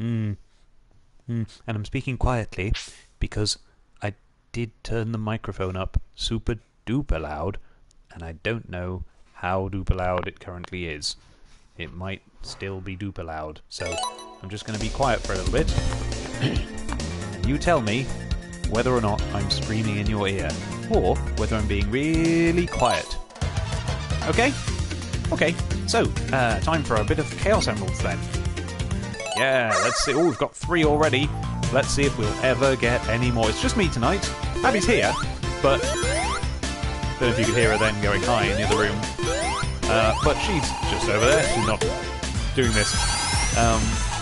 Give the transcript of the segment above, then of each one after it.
And I'm speaking quietly because I did turn the microphone up super duper loud, and I don't know how duper loud it currently is. It might still be duper loud, so I'm just going to be quiet for a little bit. And you tell me whether or not I'm screaming in your ear, or whether I'm being really quiet. Okay? Okay, so, time for a bit of Chaos Emeralds then. Yeah, let's see. Oh, we've got 3 already. Let's see if we'll ever get any more. It's just me tonight. Abby's here, but I don't know if you could hear her then going hi in the other room. But she's just over there. She's not doing this.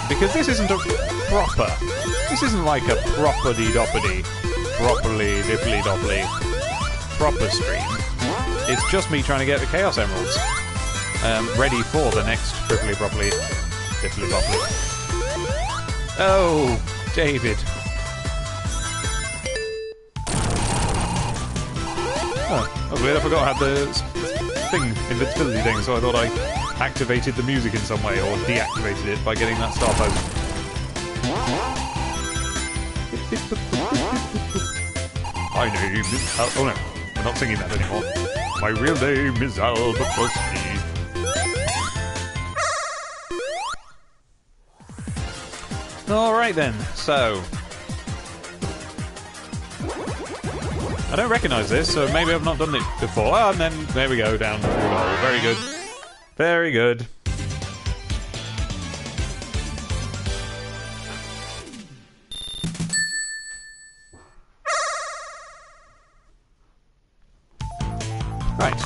Because this isn't a proper... This isn't like a property-doppity, properly dipply-dopply, proper stream. It's just me trying to get the Chaos Emeralds. Ready for the next properly dipply-dopply. Oh, David. Oh, that's weird. I forgot I had the invincibility thing, so I thought I activated the music in some way, or deactivated it by getting that star post. My name is... Oh no, we're not singing that anymore. My real name is Albert Frosty. Alright then, so... I don't recognise this, so maybe I've not done it before. Oh, and then, there we go, down through the hole. Very good. Very good. Right.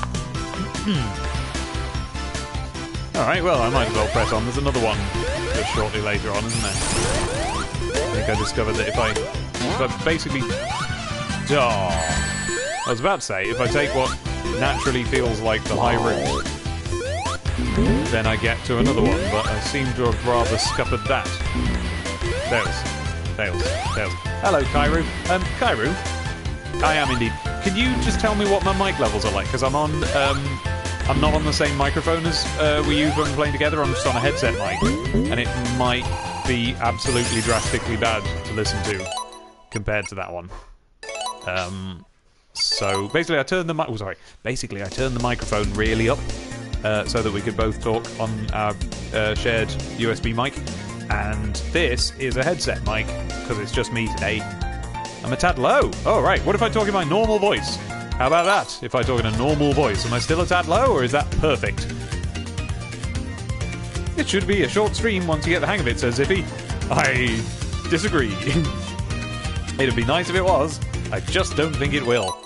Alright, well, I might as well press on. There's another one just shortly later on, isn't there? I think I discovered that if I basically... Oh, I was about to say, if I take what naturally feels like the high route, then I get to another one, but I seem to have rather scuppered that. Tails. Hello, Kairu. Kairu? I am indeed. Can you just tell me what my mic levels are like? Because I'm on, I'm not on the same microphone as we use when we're playing together. I'm just on a headset mic, and it might be absolutely drastically bad to listen to compared to that one. So basically, I turned the Basically, I turned the microphone really up so that we could both talk on our shared USB mic. And this is a headset mic because it's just me today. I'm a tad low. Oh right. What if I talk in my normal voice? How about that? If I talk in a normal voice, am I still a tad low, or is that perfect? It should be a short stream once you get the hang of it, says Zippy. I disagree. It'd be nice if it was. I just don't think it will.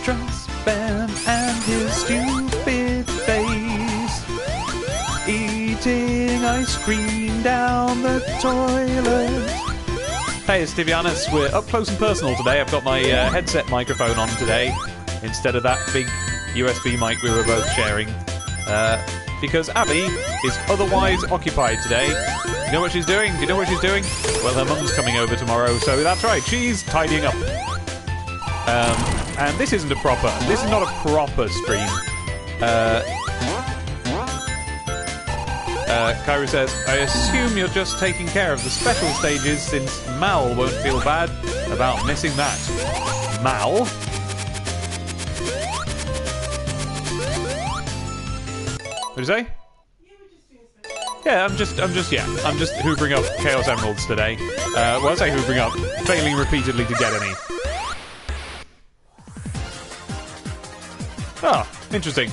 Trust Ben and his stupid face, eating ice cream down the toilet. Hey, it's Tivianus. We're up close and personal today. I've got my headset microphone on today instead of that big USB mic we were both sharing. Because Abby is otherwise occupied today. You know what she's doing? Do you know what she's doing? Well, her mum's coming over tomorrow, so that's right, she's tidying up. And this isn't this is not a proper stream. Kyra says, I assume you're just taking care of the special stages since Mal won't feel bad about missing that. Mal? What did you say? Yeah, I'm just hoovering up Chaos Emeralds today. Well, I say hoovering up, failing repeatedly to get any. Ah, interesting.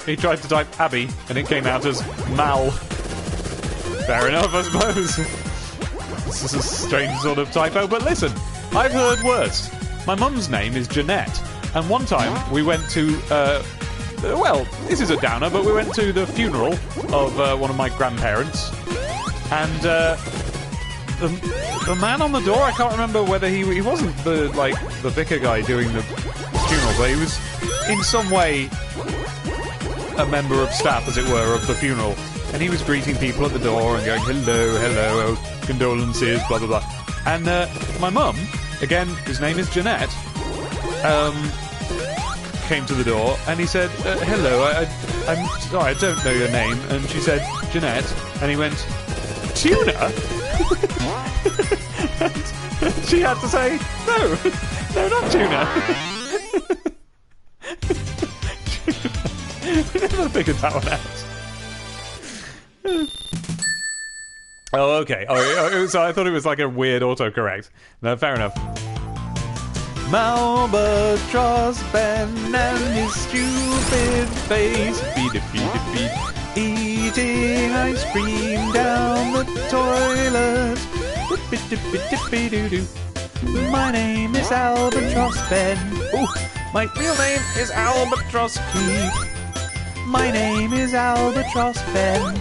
He tried to type Abby, and it came out as Mal. Fair enough, I suppose. This is a strange sort of typo, but listen, I've heard worse. My mum's name is Jeanette, and one time we went to, well, this is a downer, but we went to the funeral of one of my grandparents, and the man on the door, I can't remember whether he wasn't the vicar guy doing the funeral, but he was in some way a member of staff, as it were, of the funeral. And he was greeting people at the door and going, hello, condolences, blah, blah, blah. And my mum, again, whose name is Jeanette, came to the door and he said, hello, I'm sorry, I don't know your name. And she said, Jeanette. And he went, Tuna? And she had to say, no, not tuna. We never figured that one out. Oh, okay. Oh, so I thought it was like a weird autocorrect. No, fair enough. Malbatross Ben and his stupid face, eating ice cream down the toilet. My name is Albatross Ben. Ooh, my real name is Albatross Keith. My name is Albatross Ben.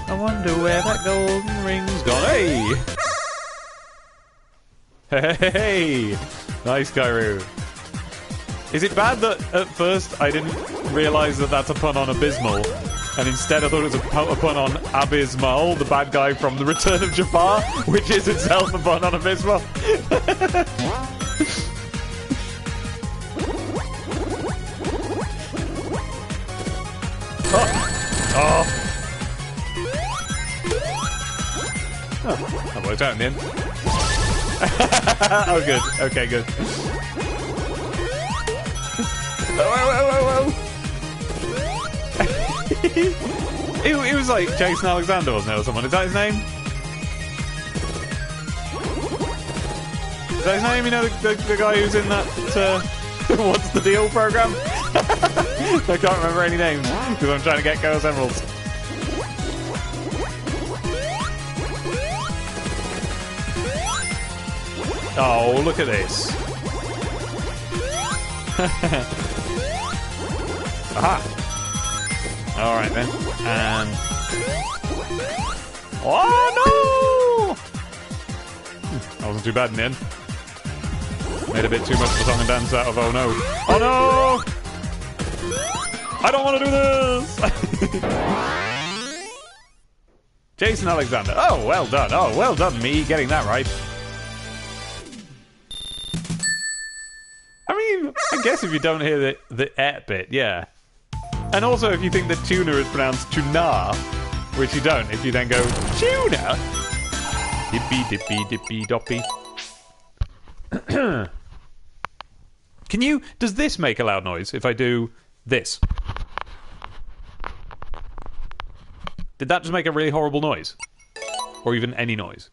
I wonder where that golden ring's gone. Hey! Hey! Nice, Kairu. Is it bad that at first I didn't realise that that's a pun on Abysmal, and instead I thought it was a pun on Abysmal, the bad guy from The Return of Jafar, which is itself a pun on Abysmal? Oh, that worked out in the end. Oh, good. Okay, good. Whoa. It was like Jason Alexander, wasn't it, or someone? Is that his name? Is that his name? You know, the guy who's in that What's the Deal program? I can't remember any names because I'm trying to get Chaos Emeralds. Oh, look at this. Aha. Alright then. And... oh no! That wasn't too bad in the end. Made a bit too much of a song and dance out of oh no. Oh no! I don't want to do this! Jason Alexander. Oh, well done. Oh, well done me getting that right. I guess if you don't hear the et bit, yeah. And also if you think that tuna is pronounced tuna, which you don't, if you then go tuna. Dippy dippy dippy doppy. Does this make a loud noise if I do this? Did that just make a really horrible noise? Or even any noise?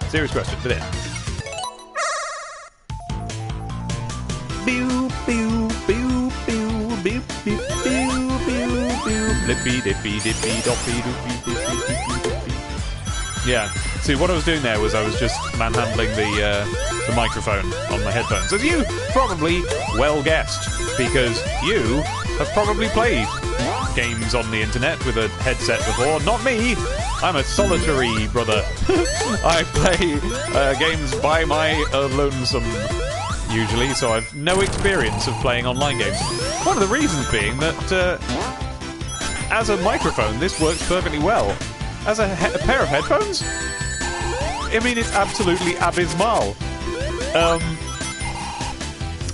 Serious question, did it? Yeah. See, what I was doing there was I was just manhandling the microphone on my headphones, as you probably well guessed, because you have probably played games on the internet with a headset before. Not me. I'm a solitary brother. I play games by my lonesome. Usually, so I've no experience of playing online games. One of the reasons being that, as a microphone, this works perfectly well. As a pair of headphones, I mean, it's absolutely abysmal. Oh,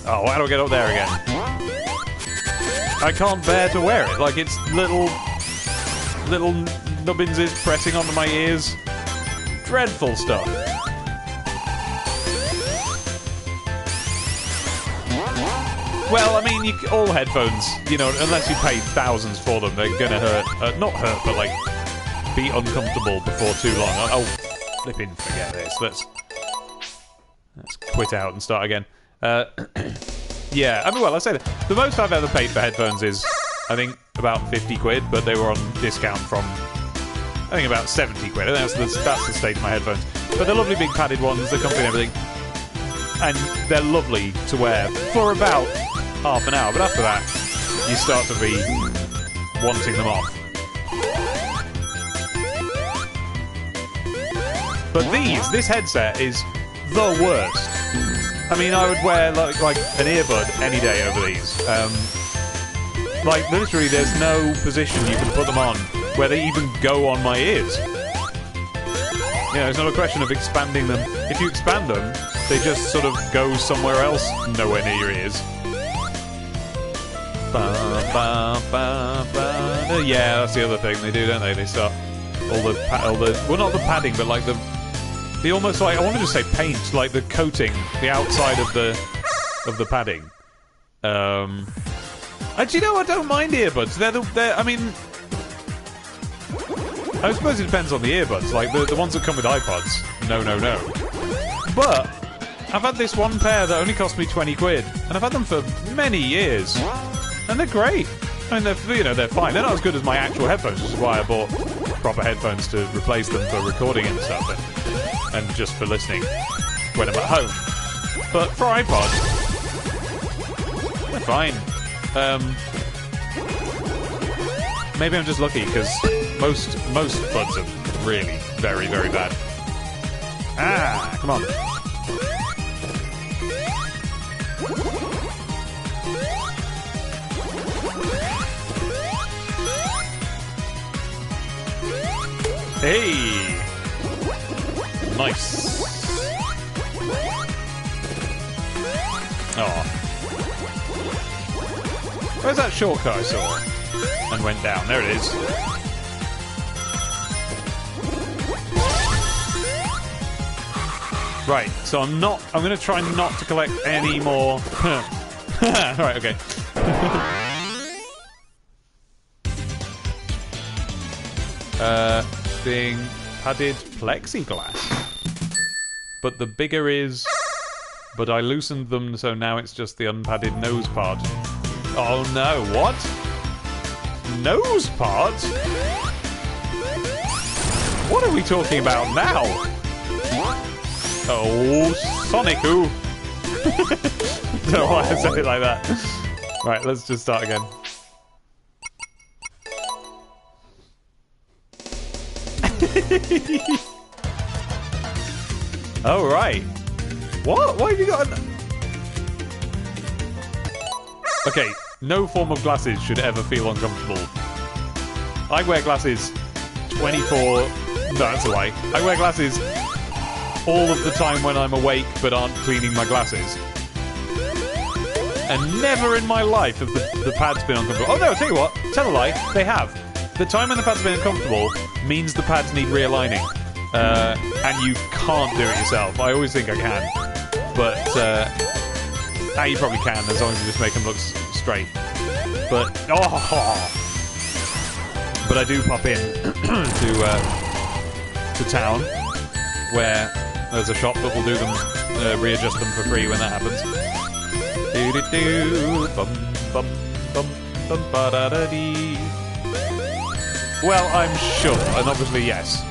how do I get up there again? I can't bear to wear it. Like, it's little nubbins is pressing onto my ears. Dreadful stuff. Well, I mean, all headphones, you know, unless you pay thousands for them, they're gonna hurt. Not hurt, but, like, be uncomfortable before too long. Oh, flipping forget this. Let's quit out and start again. Yeah, I mean, well, I say that. The most I've ever paid for headphones is, I think, about 50 quid, but they were on discount from, I think, about 70 quid. And that's the state of my headphones. But they're lovely big padded ones, they're comfy and everything. And they're lovely to wear for about half an hour, but after that, you start to be wanting them off. But this headset is the worst. I mean, I would wear like an earbud any day over these. Like, literally, there's no position you can put them on where they even go on my ears. it's not a question of expanding them. If you expand them, they just sort of go somewhere else, nowhere near your ears. Yeah, that's the other thing they do, don't they? They start all the well, not the padding, but like the almost like, I want to just say paint, like the coating, the outside of the padding. Actually, no, I don't mind earbuds. I mean, I suppose it depends on the earbuds. Like the ones that come with iPods, no. But I've had this one pair that only cost me 20 quid, and I've had them for many years, and they're great. I mean, they're fine. They're not as good as my actual headphones, which is why I bought proper headphones to replace them for recording and stuff, and just for listening when I'm at home. But for iPod, they're fine. Maybe I'm just lucky because most buds are really very, very bad. Ah, come on. Hey! Nice. Oh. Where's that shortcut I saw? And went down. There it is. Right, so I'm going to try not to collect any more. Right, okay. Being padded plexiglass. But the bigger is... But I loosened them, so now it's just the unpadded nose part. Oh no, what? Nose part? What are we talking about now? Oh, Sonic who? Don't know why I said it like that. Right, let's just start again. Oh, right. What? Why have you got an... Okay, no form of glasses should ever feel uncomfortable. I wear glasses 24... No, that's a lie. I wear glasses all of the time when I'm awake but aren't cleaning my glasses. And never in my life have the pads been uncomfortable. Oh no, I'll tell you what. Tell a lie. They have. The time when the pads have been uncomfortable means the pads need realigning. And you can't do it yourself. I always think I can. But, you probably can, as long as you just make them look straight. But, But I do pop in to town, where there's a shop that will do them, readjust them for free when that happens. Do-do-do, bum, bum, bum, bum, ba-da-da-dee. Well, I'm sure, and obviously, yes.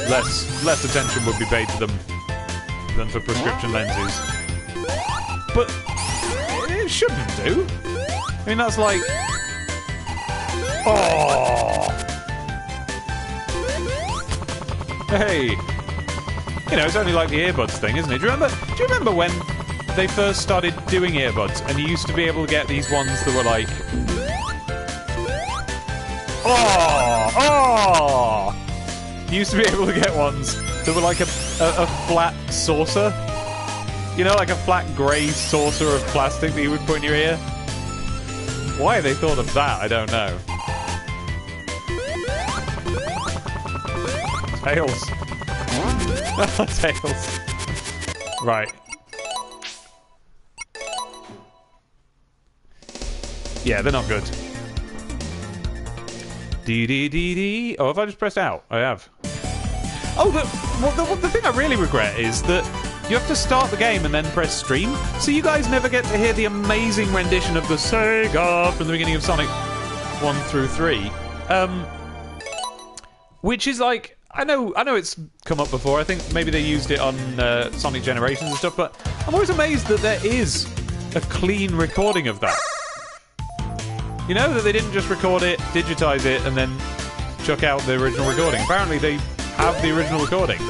Less attention would be paid to them than for prescription lenses. But it shouldn't do. I mean, that's like... Oh! Hey! You know, it's only like the earbuds thing, isn't it? Do you remember when they first started doing earbuds and you used to be able to get these ones that were like... Oh! You used to be able to get ones that were like a flat saucer. You know, like a flat grey saucer of plastic that you would put in your ear? Why they thought of that, I don't know. Tails. Tails. Right. Yeah, they're not good. Dee-dee-dee-dee. Oh, have I just pressed out? I have. Oh, the thing I really regret is that you have to start the game and then press stream, so you guys never get to hear the amazing rendition of the Sega from the beginning of Sonic 1 through 3. Which is like... I know it's come up before. I think maybe they used it on Sonic Generations and stuff, but I'm always amazed that there is a clean recording of that. You know, that they didn't just record it, digitize it, and then chuck out the original recording. Apparently they have the original recording.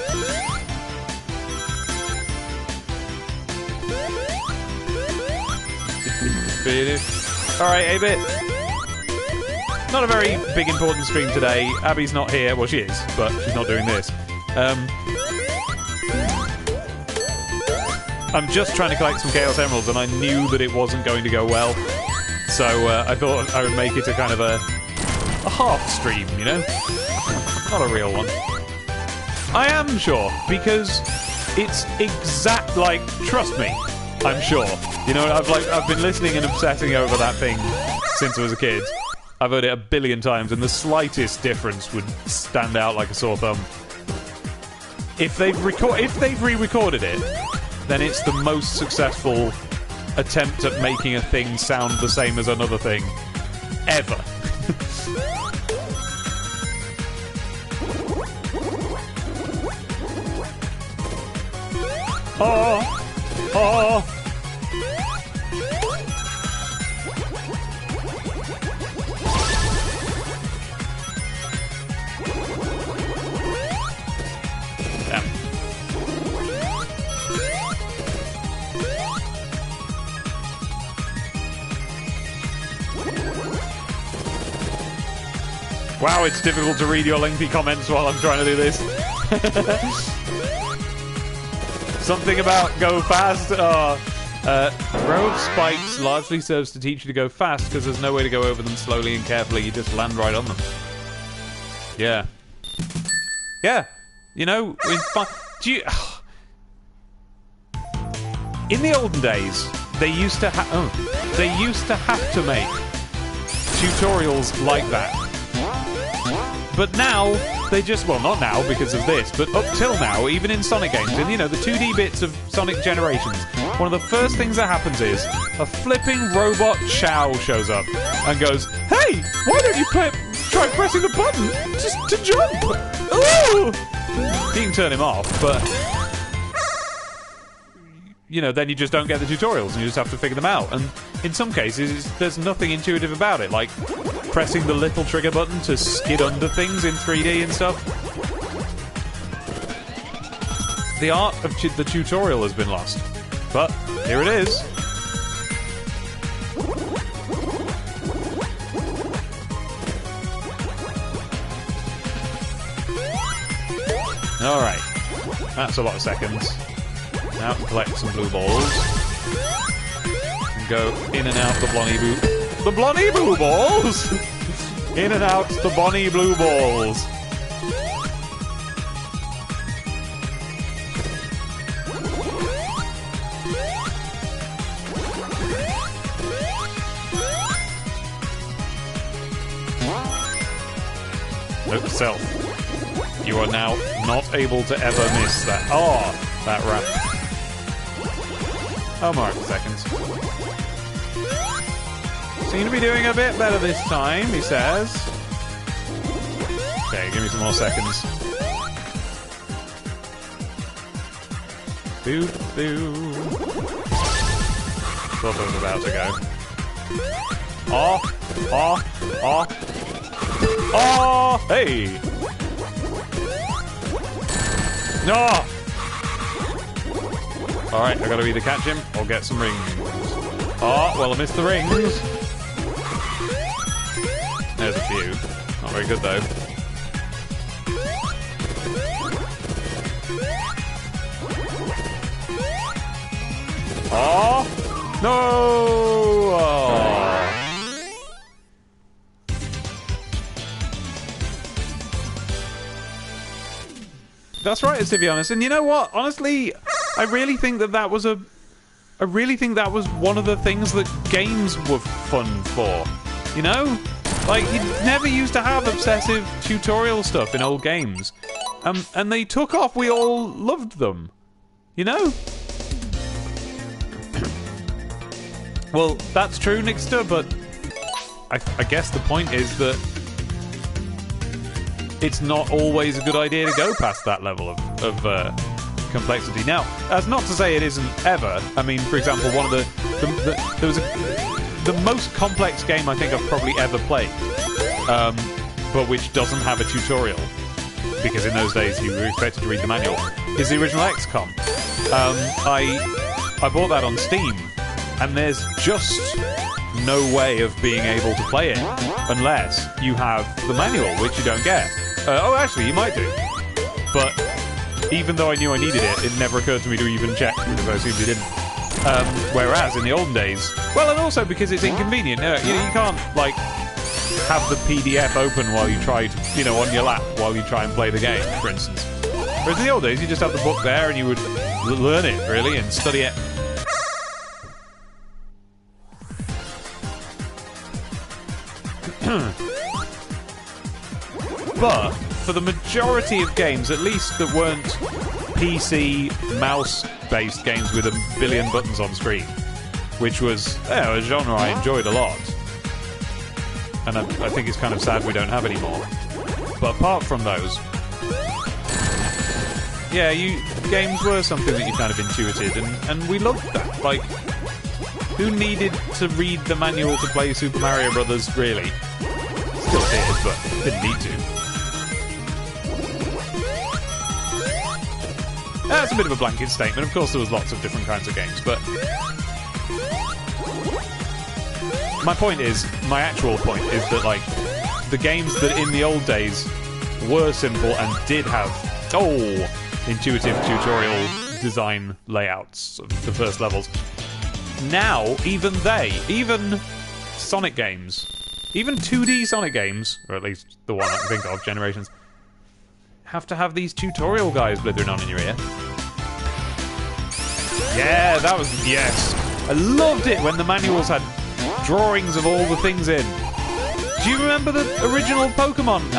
Alright, 8-bit. Not a very big important stream today. Abby's not here. Well, she is, but she's not doing this. I'm just trying to collect some Chaos Emeralds, and I knew that it wasn't going to go well. So I thought I would make it a kind of a half stream, you know? Not a real one. I am sure, because it's exact, like, trust me, I'm sure. You know, I've been listening and obsessing over that thing since I was a kid. I've heard it a billion times, and the slightest difference would stand out like a sore thumb. If they've re-recorded it, then it's the most successful attempt at making a thing sound the same as another thing ever. Oh! Oh! Wow, it's difficult to read your lengthy comments while I'm trying to do this. Something about go fast. Row of spikes largely serves to teach you to go fast because there's no way to go over them slowly and carefully. You just land right on them. Yeah. Yeah. You know, in the olden days, they used to have to make tutorials like that. But now, they just... Well, not now because of this, but up till now, even in Sonic games, and, you know, the 2D bits of Sonic Generations, one of the first things that happens is a flipping robot Chow shows up and goes, "Hey, why don't you try pressing the button just to jump?" Ooh! You can turn him off, but... You know, then you just don't get the tutorials and you just have to figure them out. And in some cases, there's nothing intuitive about it, like pressing the little trigger button to skid under things in 3D and stuff. The art of the tutorial has been lost. But here it is. Alright. That's a lot of seconds. Now collect some blue balls. And go in and out the Blonny Boo... The Blonny Boo balls! In and out the Bonnie Blue balls. Note to self. You are now not able to ever miss that. Oh, that ramp. Oh, mark the seconds. Seem to be doing a bit better this time, he says. Okay, give me some more seconds. Boo, boo. Thought I was about to go. Oh, oh, oh. Oh, hey! No! Alright, I gotta either catch him or get some rings. Oh, well, I missed the rings. There's a few. Not very good, though. Oh! No! Oh. That's right, to be honest. And you know what? Honestly, I really think that was one of the things that games were fun for. You know? Like, you never used to have obsessive tutorial stuff in old games. And they took off. We all loved them. You know? Well, that's true, Nixter, but I guess the point is that it's not always a good idea to go past that level of complexity. Now, that's not to say it isn't ever. I mean, for example, one of there was the most complex game I think I've probably ever played, but which doesn't have a tutorial, because in those days you were expected to read the manual, is the original XCOM. I bought that on Steam, and there's just no way of being able to play it unless you have the manual, which you don't get. Oh, actually, you might do. But even though I knew I needed it, it never occurred to me to even check, because I assumed it didn't. Whereas in the olden days, well, and also because it's inconvenient. You can't, like, have the PDF open while you try to, on your lap while you try and play the game, for instance. Whereas in the old days, you just have the book there and you would learn it, really, and study it. But for the majority of games, at least that weren't PC mouse-based games with a billion buttons on screen, which was a genre I enjoyed a lot, and I think it's kind of sad we don't have anymore. But apart from those, games were something that you kind of intuited, and we loved that. Like, who needed to read the manual to play Super Mario Brothers, really? Still did, but didn't need to. That's a bit of a blanket statement. Of course, there was lots of different kinds of games, but my actual point is that, like, the games that in the old days were simple and did have intuitive tutorial design layouts of the first levels. Now, even Sonic games, even 2D Sonic games, or at least the one I can think of, Generations, have to have these tutorial guys blithering on in your ear. Yeah, yes. I loved it when the manuals had drawings of all the things in. Do you remember the original Pokemon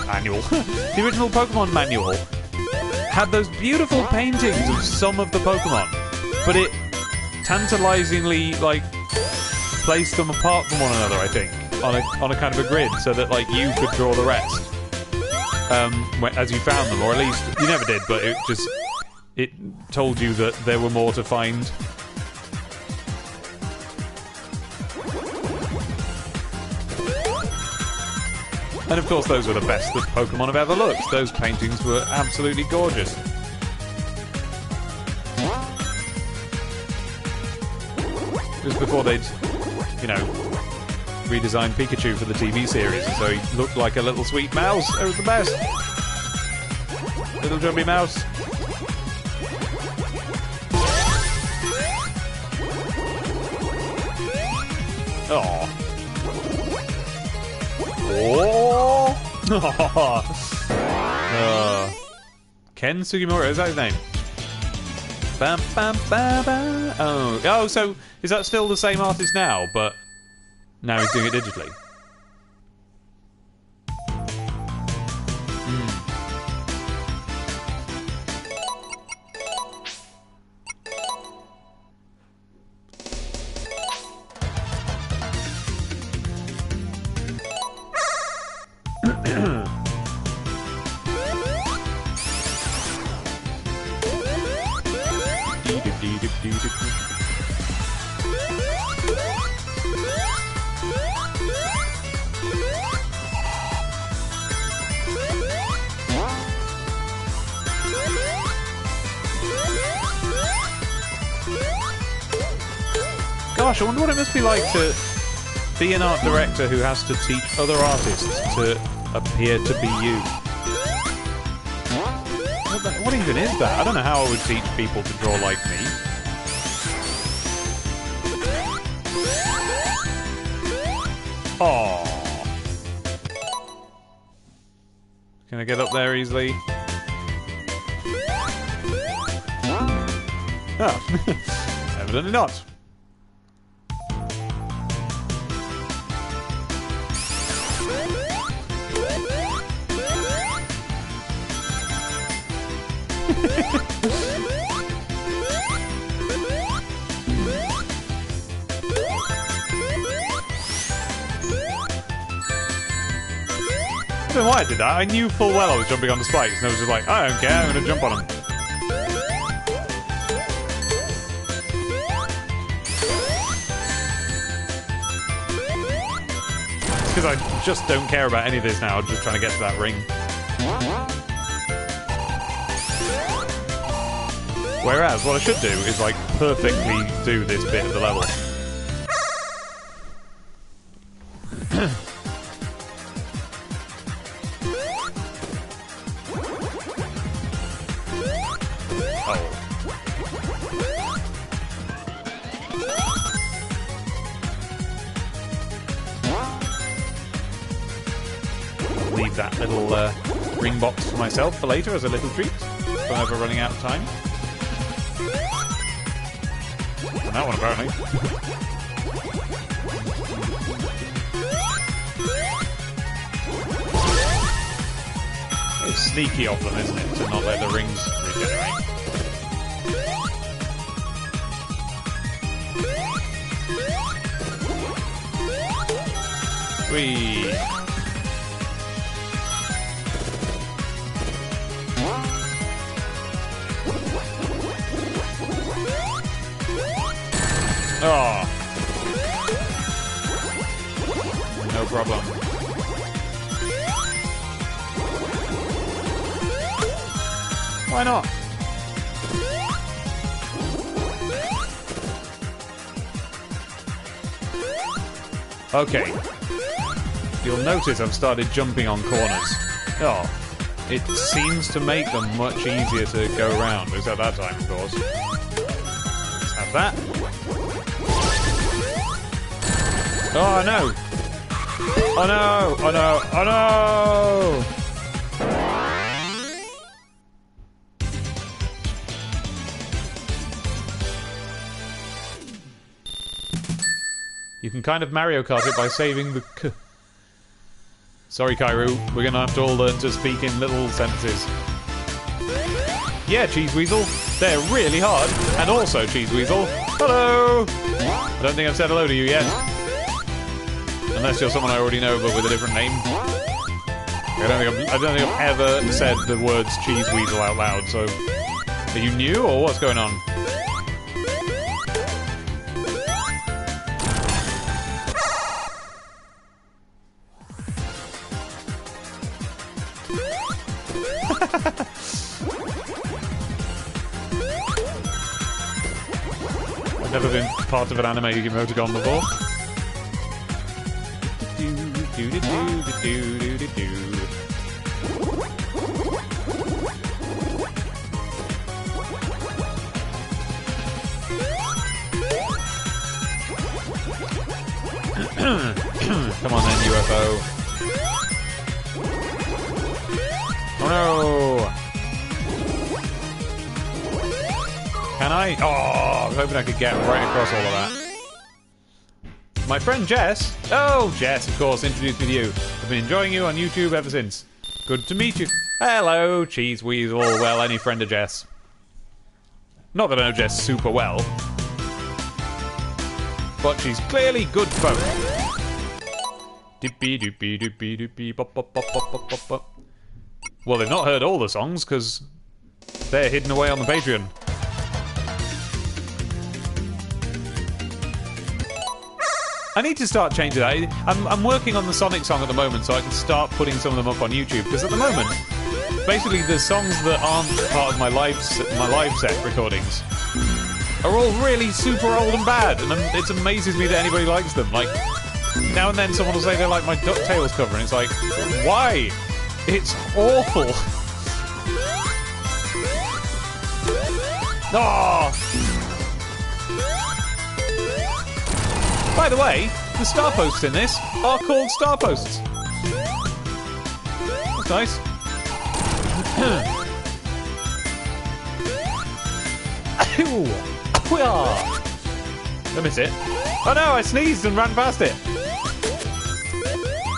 annual? The original Pokemon manual had those beautiful paintings of some of the Pokemon, but it tantalizingly, like, placed them apart from one another, I think, on a kind of a grid, so that, like, you could draw the rest as you found them, or at least you never did, but it told you that there were more to find. And of course, those were the best that Pokemon have ever looked. Those paintings were absolutely gorgeous. It was before they'd, redesigned Pikachu for the TV series, and so he looked like a little sweet mouse. It was the best. Little jumpy mouse. Oh. Ken Sugimura, is that his name? Bam, bam, bam, bam. Oh, so is that still the same artist now, but now he's doing it digitally? Gosh, I wonder what it must be like to be an art director who has to teach other artists to appear to be you. What even is that? I don't know how I would teach people to draw like me. Aww. Can I get up there easily? Oh, evidently not. I don't know why I did that. I knew full well I was jumping on the spikes, and I was just like, I don't care, I'm going to jump on them. It's because I just don't care about any of this now, I'm just trying to get to that ring. Whereas, what I should do is, like, perfectly do this bit of the level. hole. Leave that little ring box for myself for later as a little treat if I'm ever running out of time. And that one apparently. It's sneaky of them, isn't it, to not let the rings regenerate. Whee! Oh. No problem. Why not? Okay. You'll notice I've started jumping on corners. Oh. It seems to make them much easier to go around, except that time, of course. Let's have that. Oh no! Oh no! Oh no! Oh no! You can kind of Mario Kart it by saving the k. Sorry, Kairu. We're gonna have to all learn to speak in little sentences. Yeah, Cheese Weasel. They're really hard. And also, Cheese Weasel. Hello! I don't think I've said hello to you yet. Unless you're someone I already know, but with a different name. I don't think I've ever said the words Cheese Weasel out loud, so... Are you new, or what's going on? I've never been part of an anime emoticon before. Come on then, UFO. Oh no! Can I? Oh, I was hoping I could get right across all of that. My friend Jess. Oh, Jess, of course, introduced me to you. I've been enjoying you on YouTube ever since. Good to meet you. Hello, Cheese Weasel. Well, any friend of Jess. Not that I know Jess super well. But she's clearly good folk. Dippy doopy doopy doopy bop bop bop bop bop bop bop. Well, they've not heard all the songs, because they're hidden away on the Patreon. I need to start changing that. I'm working on the Sonic song at the moment, so I can start putting some of them up on YouTube. Because at the moment, basically the songs that aren't part of my live set recordings are all really super old and bad, and it amazes me that anybody likes them. Like, now and then someone will say they like my DuckTales cover, and it's like, why? It's awful. Oh. By the way, the star posts in this are called star posts. That's nice. I miss it. Oh no, I sneezed and ran past it.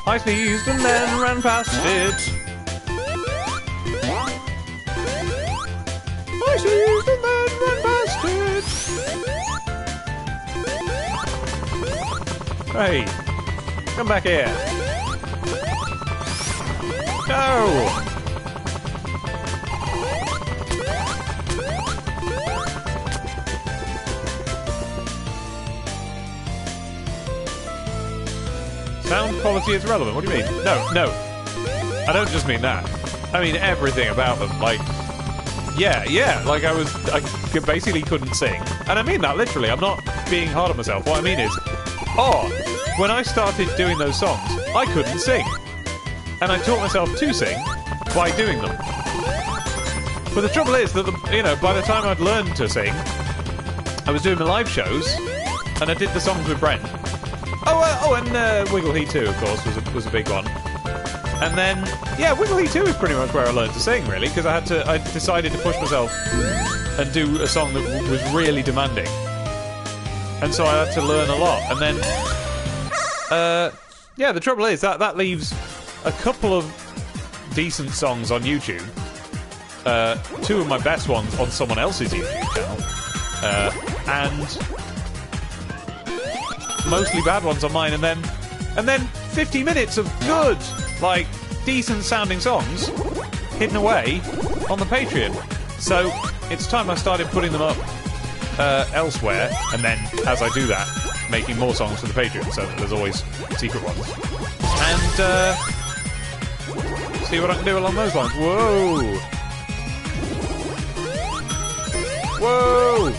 I sneezed and then ran past it. I sneezed and then ran past it. Hey, come back here. No! Sound quality is relevant. What do you mean? No. I don't just mean that. I mean everything about them. Like, yeah. Like I basically couldn't sing, and I mean that literally. I'm not being hard on myself. What I mean is, when I started doing those songs, I couldn't sing, and I taught myself to sing by doing them. But the trouble is that, by the time I'd learned to sing, I was doing my live shows, and I did the songs with Brent. And Wiggle He 2, of course, was a big one. And then, Wiggle He 2 is pretty much where I learned to sing, really, because I decided to push myself and do a song that was really demanding. And so I had to learn a lot. And then, the trouble is that leaves a couple of decent songs on YouTube. 2 of my best ones on someone else's YouTube channel. And mostly bad ones on mine. And then 50 minutes of good, decent sounding songs hidden away on the Patreon. So it's time I started putting them up elsewhere, and then as I do that, making more songs for the Patreon, so that there's always secret ones. And see what I can do along those lines. Whoa! Whoa!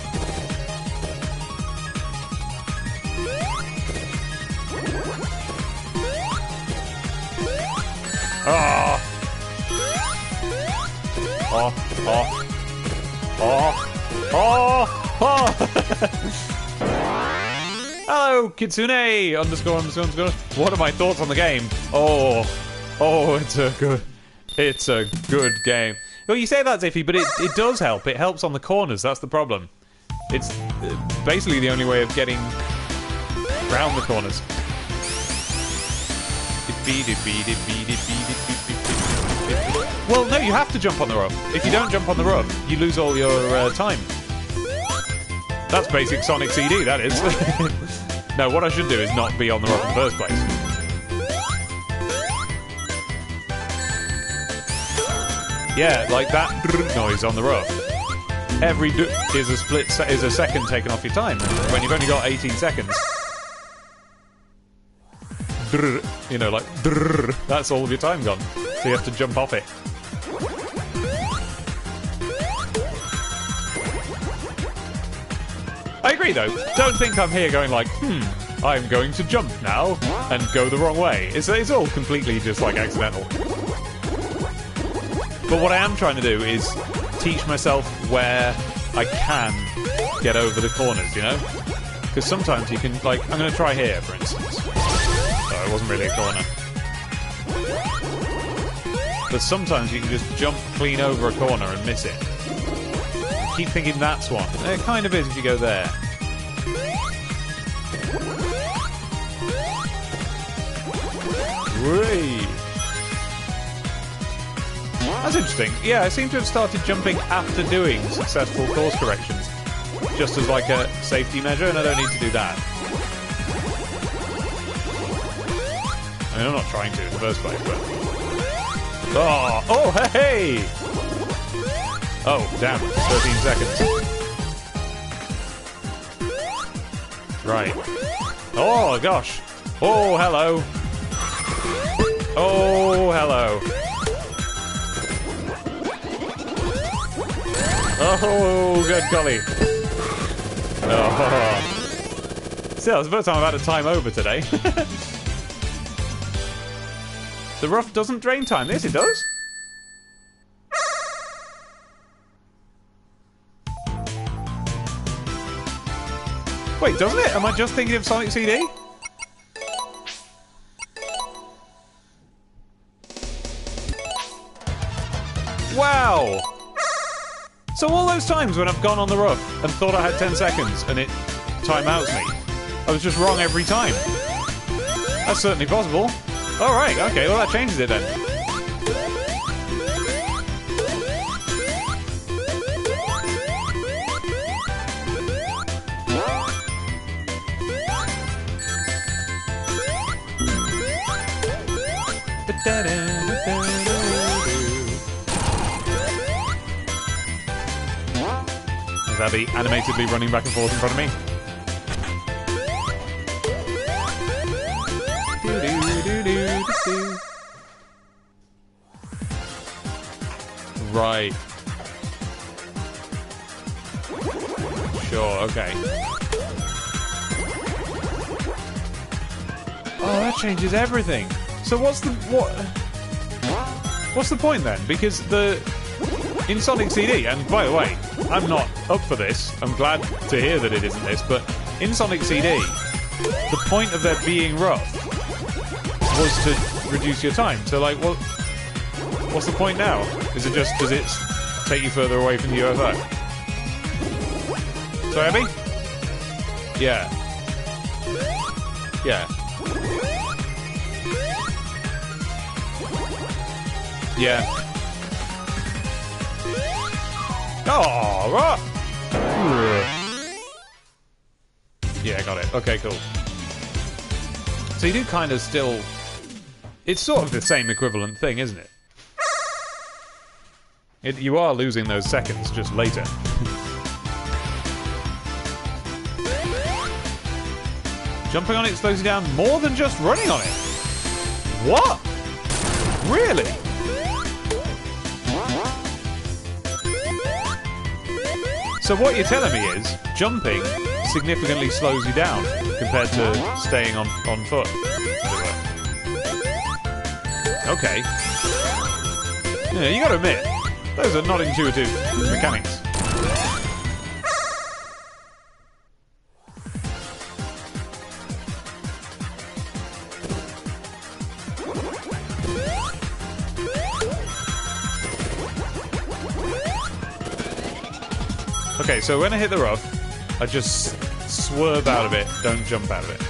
Oh! Oh! Oh! Oh! Oh! Oh! Hello, Kitsune! Underscore. What are my thoughts on the game? Oh, it's a good game. Well, you say that, Ziffy, but it does help. It helps on the corners. That's the problem. It's basically the only way of getting round the corners. Well, no, you have to jump on the rough. If you don't jump on the rough, you lose all your time. That's basic Sonic CD, that is. No, what I should do is not be on the rough in the first place. Yeah, like that noise on the rough. Every is a second taken off your time. When you've only got 18 seconds. That's all of your time gone. So you have to jump off it. I agree, though. Don't think I'm here going I'm going to jump now and go the wrong way. It's all completely just accidental. But what I am trying to do is teach myself where I can get over the corners, Because sometimes you can, I'm going to try here, for instance. Oh, it wasn't really a corner. But sometimes you can just jump clean over a corner and miss it. Keep thinking that's one. It kind of is if you go there. Whee! That's interesting. Yeah, I seem to have started jumping after doing successful course corrections. Just as a safety measure, and I don't need to do that. I mean, I'm not trying to in the first place, but... Oh, hey! Oh, damn. 13 seconds. Right. Oh, gosh. Oh, hello. Oh, hello. Oh, good golly. Oh. Still, it's the first time I've had a time over today. The rough doesn't drain time. Yes, it does. Wait, doesn't it? Am I just thinking of Sonic CD? Wow! So all those times when I've gone on the rough and thought I had 10 seconds and it timeouts me, I was just wrong every time. That's certainly possible. Alright, okay, well that changes it then. Is Abby animatedly running back and forth in front of me? Right. Sure, okay. Oh, that changes everything. So what's the point then? Because in Sonic CD, and by the way, I'm not up for this. I'm glad to hear that it isn't this, but in Sonic CD, the point of there being rough was to reduce your time. So, like, what's the point now? Is it just, does it take you further away from the UFO? So, Abby? Yeah. Yeah. Yeah. Oh, right. Yeah, got it. Okay, cool. So you do kind of still... It's sort of the same equivalent thing, isn't it? You are losing those seconds just later. Jumping on it slows you down more than just running on it. What? Really? So what you're telling me is jumping significantly slows you down compared to staying on foot. Okay. Yeah, you gotta admit, those are not intuitive mechanics. Okay, so when I hit the rough, I just swerve out of it, don't jump out of it.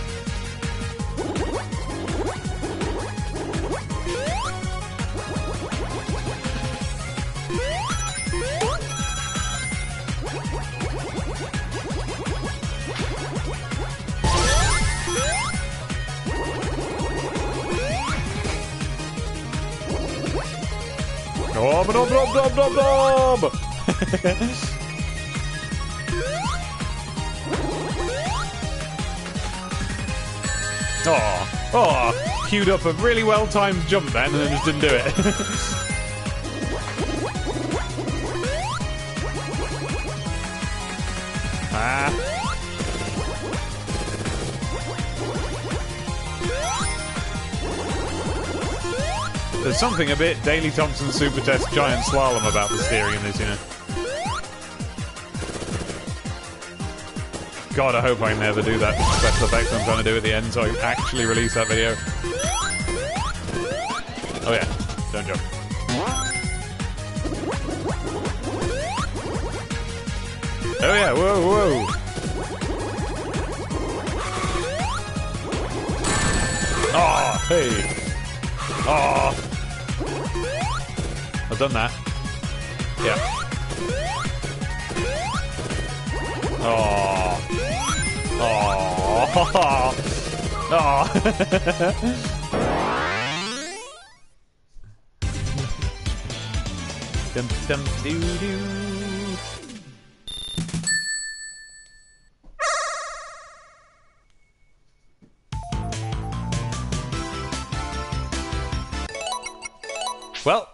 Dob. Oh, queued up a really well-timed jump then and then just didn't do it. There's something a bit Daley Thompson Super Test Giant Slalom about the steering in this, you know. God, I hope I never do that special effect I'm trying to do at the end, so I actually release that video. Oh yeah, don't jump. Oh yeah, whoa. Oh, hey. Oh. I've done that. Yeah. Oh. Oh. Oh. Dum dum doo doo. Well,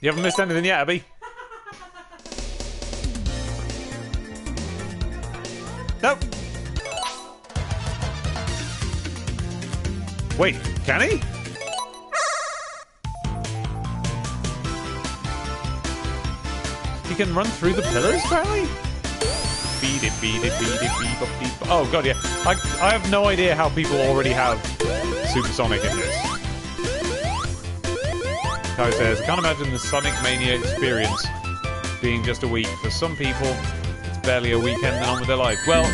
you haven't missed anything yet, Abby. Nope. Wait, can he? He can run through the pillars, apparently? Beat it. Oh, God, yeah. I have no idea how people already have Supersonic in this. Kai says, I can't imagine the Sonic Mania experience being just a week. For some people, it's barely a weekend and on with their life. Well,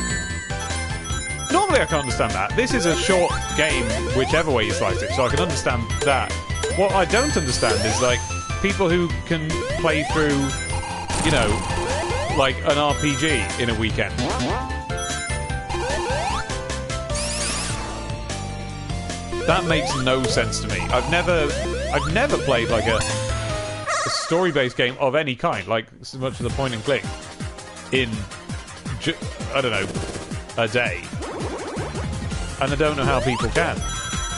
normally I can understand that. This is a short game, whichever way you slice it, so I can understand that. What I don't understand is, like, people who can play through, you know, like an RPG in a weekend. That makes no sense to me. I've never played like a story-based game of any kind, like so much of the point and click, in I don't know, a day. And I don't know how people can.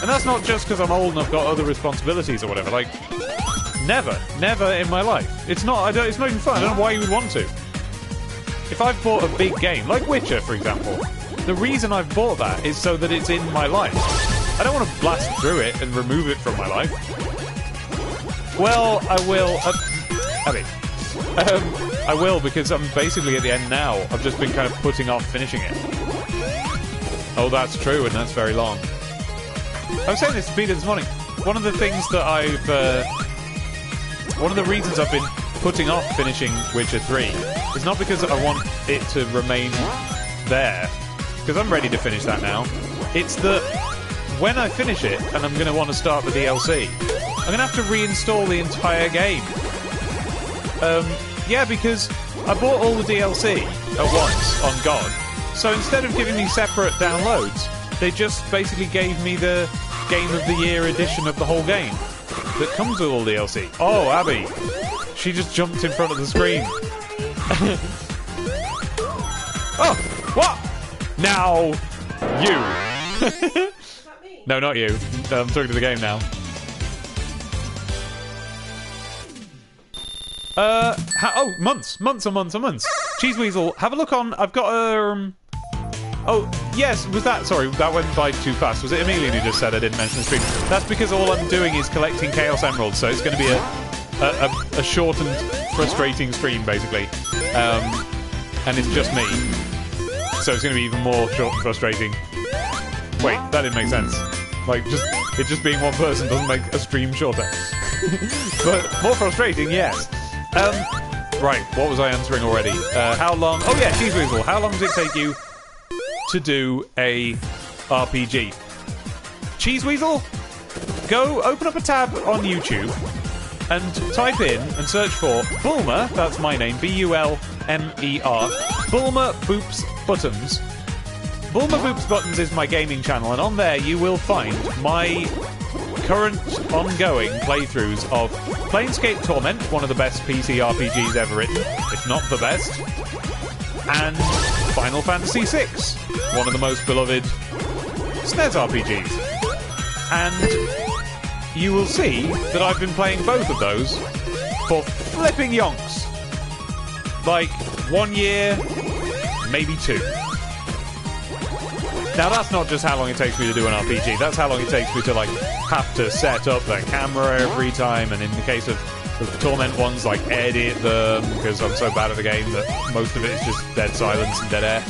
And that's not just because I'm old and I've got other responsibilities or whatever. Like, never in my life. It's not even fun. I don't know why you would want to. If I've bought a big game, like Witcher, for example, the reason I've bought that is so that it's in my life. I don't want to blast through it and remove it from my life. Well, I will... Abby, I will, because I'm basically at the end now. I've just been kind of putting off finishing it. Oh, that's true, and that's very long. I was saying this to Peter this morning. One of the things that one of the reasons I've been putting off finishing Witcher 3 is not because I want it to remain there, because I'm ready to finish that now. It's that when I finish it, and I'm going to want to start the DLC, I'm going to have to reinstall the entire game. Yeah, because I bought all the DLC at once on God, so instead of giving me separate downloads, they just basically gave me the Game of the Year edition of the whole game that comes with all DLC. Oh, Abby. She just jumped in front of the screen. Oh, what? Now, you. Not me. No, not you. I'm talking to the game now. Months and months and months. Cheese Weasel, have a look on. I've got Oh, yes, was that... Sorry, that went by too fast. Was it Emilian who just said I didn't mention the stream? That's because all I'm doing is collecting Chaos Emeralds, so it's going to be a short and frustrating stream, basically. And it's just me. So it's going to be even more short and frustrating. Wait, that didn't make sense. Like, it just being one person doesn't make a stream shorter. But more frustrating, yes. Right, what was I answering already? How long... Oh, yeah, Cheese Weasel. How long does it take you to do a RPG? Cheese Weasel, go open up a tab on YouTube and type in and search for Bulmer, that's my name, B-U-L-M-E-R, Bulmer Boops Buttons. Bulmer Boops Buttons is my gaming channel, and on there you will find my current ongoing playthroughs of Planescape Torment, one of the best PC RPGs ever written, if not the best, and Final Fantasy VI, one of the most beloved SNES RPGs. And you will see that I've been playing both of those for flipping yonks. Like, 1 year, maybe 2. Now, that's not just how long it takes me to do an RPG, that's how long it takes me to, like, have to set up the camera every time, and in the case of the Torment ones, like, edit them, because I'm so bad at the game that most of it is just dead silence and dead air.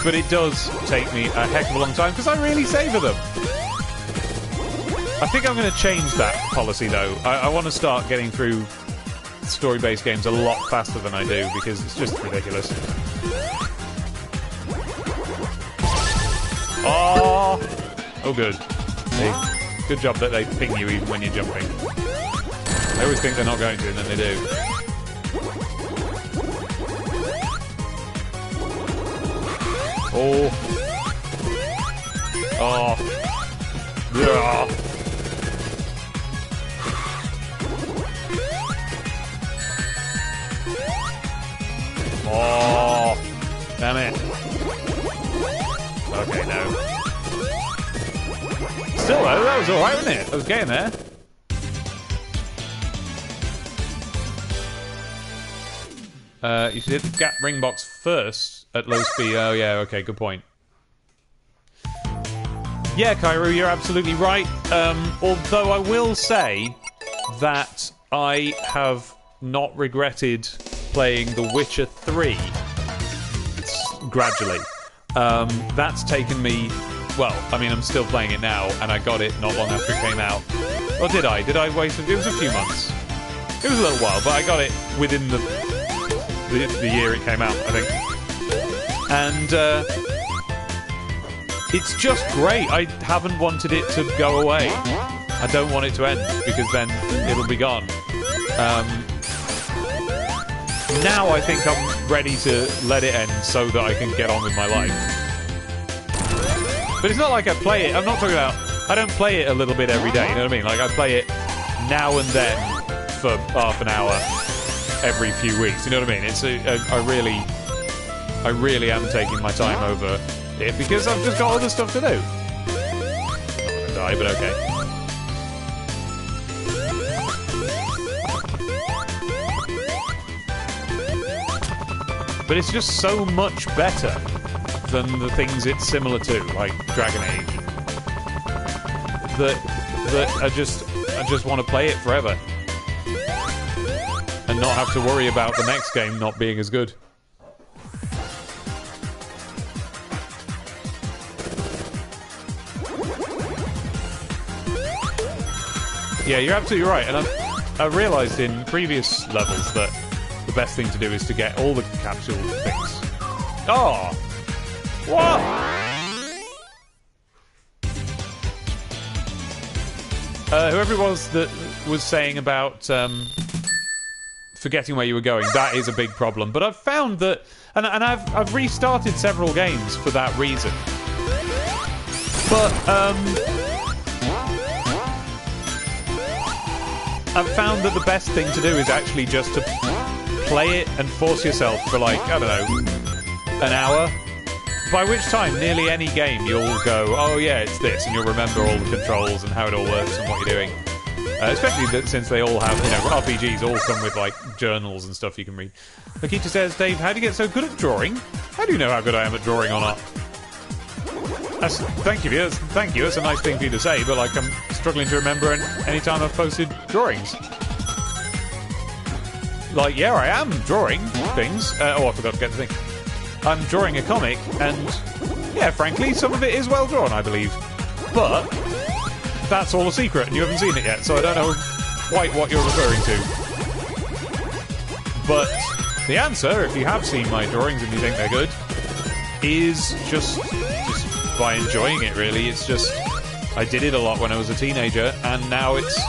But it does take me a heck of a long time, because I really savour them. I think I'm going to change that policy, though. I want to start getting through story-based games a lot faster than I do, because it's just ridiculous. Oh, good. Hey, good job that they ping you even when you're jumping. I always think they're not going to, and then they do. Oh. Oh. Yeah. Oh. Damn it. Okay, no. Still, though, that was alright, wasn't it? I was getting there. You should hit the gap ring box first at low speed. Oh, yeah, okay, good point. Yeah, Kairu, you're absolutely right. Although I will say that I have not regretted playing The Witcher 3 gradually. That's taken me... Well, I mean, I'm still playing it now, and I got it not long after it came out. Or did I? Did I waste it? It was a few months. It was a little while, but I got it within the year it came out, I think. And it's just great. I haven't wanted it to go away. I don't want it to end, because then it'll be gone. Now I think I'm ready to let it end so that I can get on with my life. But it's not like I play it. I'm not talking about... I don't play it a little bit every day, you know what I mean? Like, I play it now and then for half an hour every few weeks, you know what I mean? It's I really am taking my time over it because I've just got other stuff to do. I'm gonna die, but okay. But it's just so much better than the things it's similar to, like Dragon Age, that are just I just want to play it forever. And not have to worry about the next game not being as good. Yeah, you're absolutely right. And I realised in previous levels that the best thing to do is to get all the capsule things. Oh! What? Whoever it was that was saying about forgetting where you were going, that is a big problem. But I've found that, and I've restarted several games for that reason. But I've found that the best thing to do is actually just to play it and force yourself for, like, I don't know, an hour. By which time, nearly any game, you'll go, oh yeah, it's this, and you'll remember all the controls and how it all works and what you're doing. Especially since they all have, you know, RPGs all come with, like, journals and stuff you can read. Akita says, Dave, how do you get so good at drawing? How do you know how good I am at drawing or not? Thank you. That's a nice thing for you to say, but, like, I'm struggling to remember any time I've posted drawings. Like, yeah, I am drawing things. I forgot to get the thing. I'm drawing a comic, and, yeah, frankly, some of it is well drawn, I believe. But that's all a secret, and you haven't seen it yet, so I don't know quite what you're referring to. But the answer, if you have seen my drawings and you think they're good, is just by enjoying it, really. It's just, I did it a lot when I was a teenager, and now it's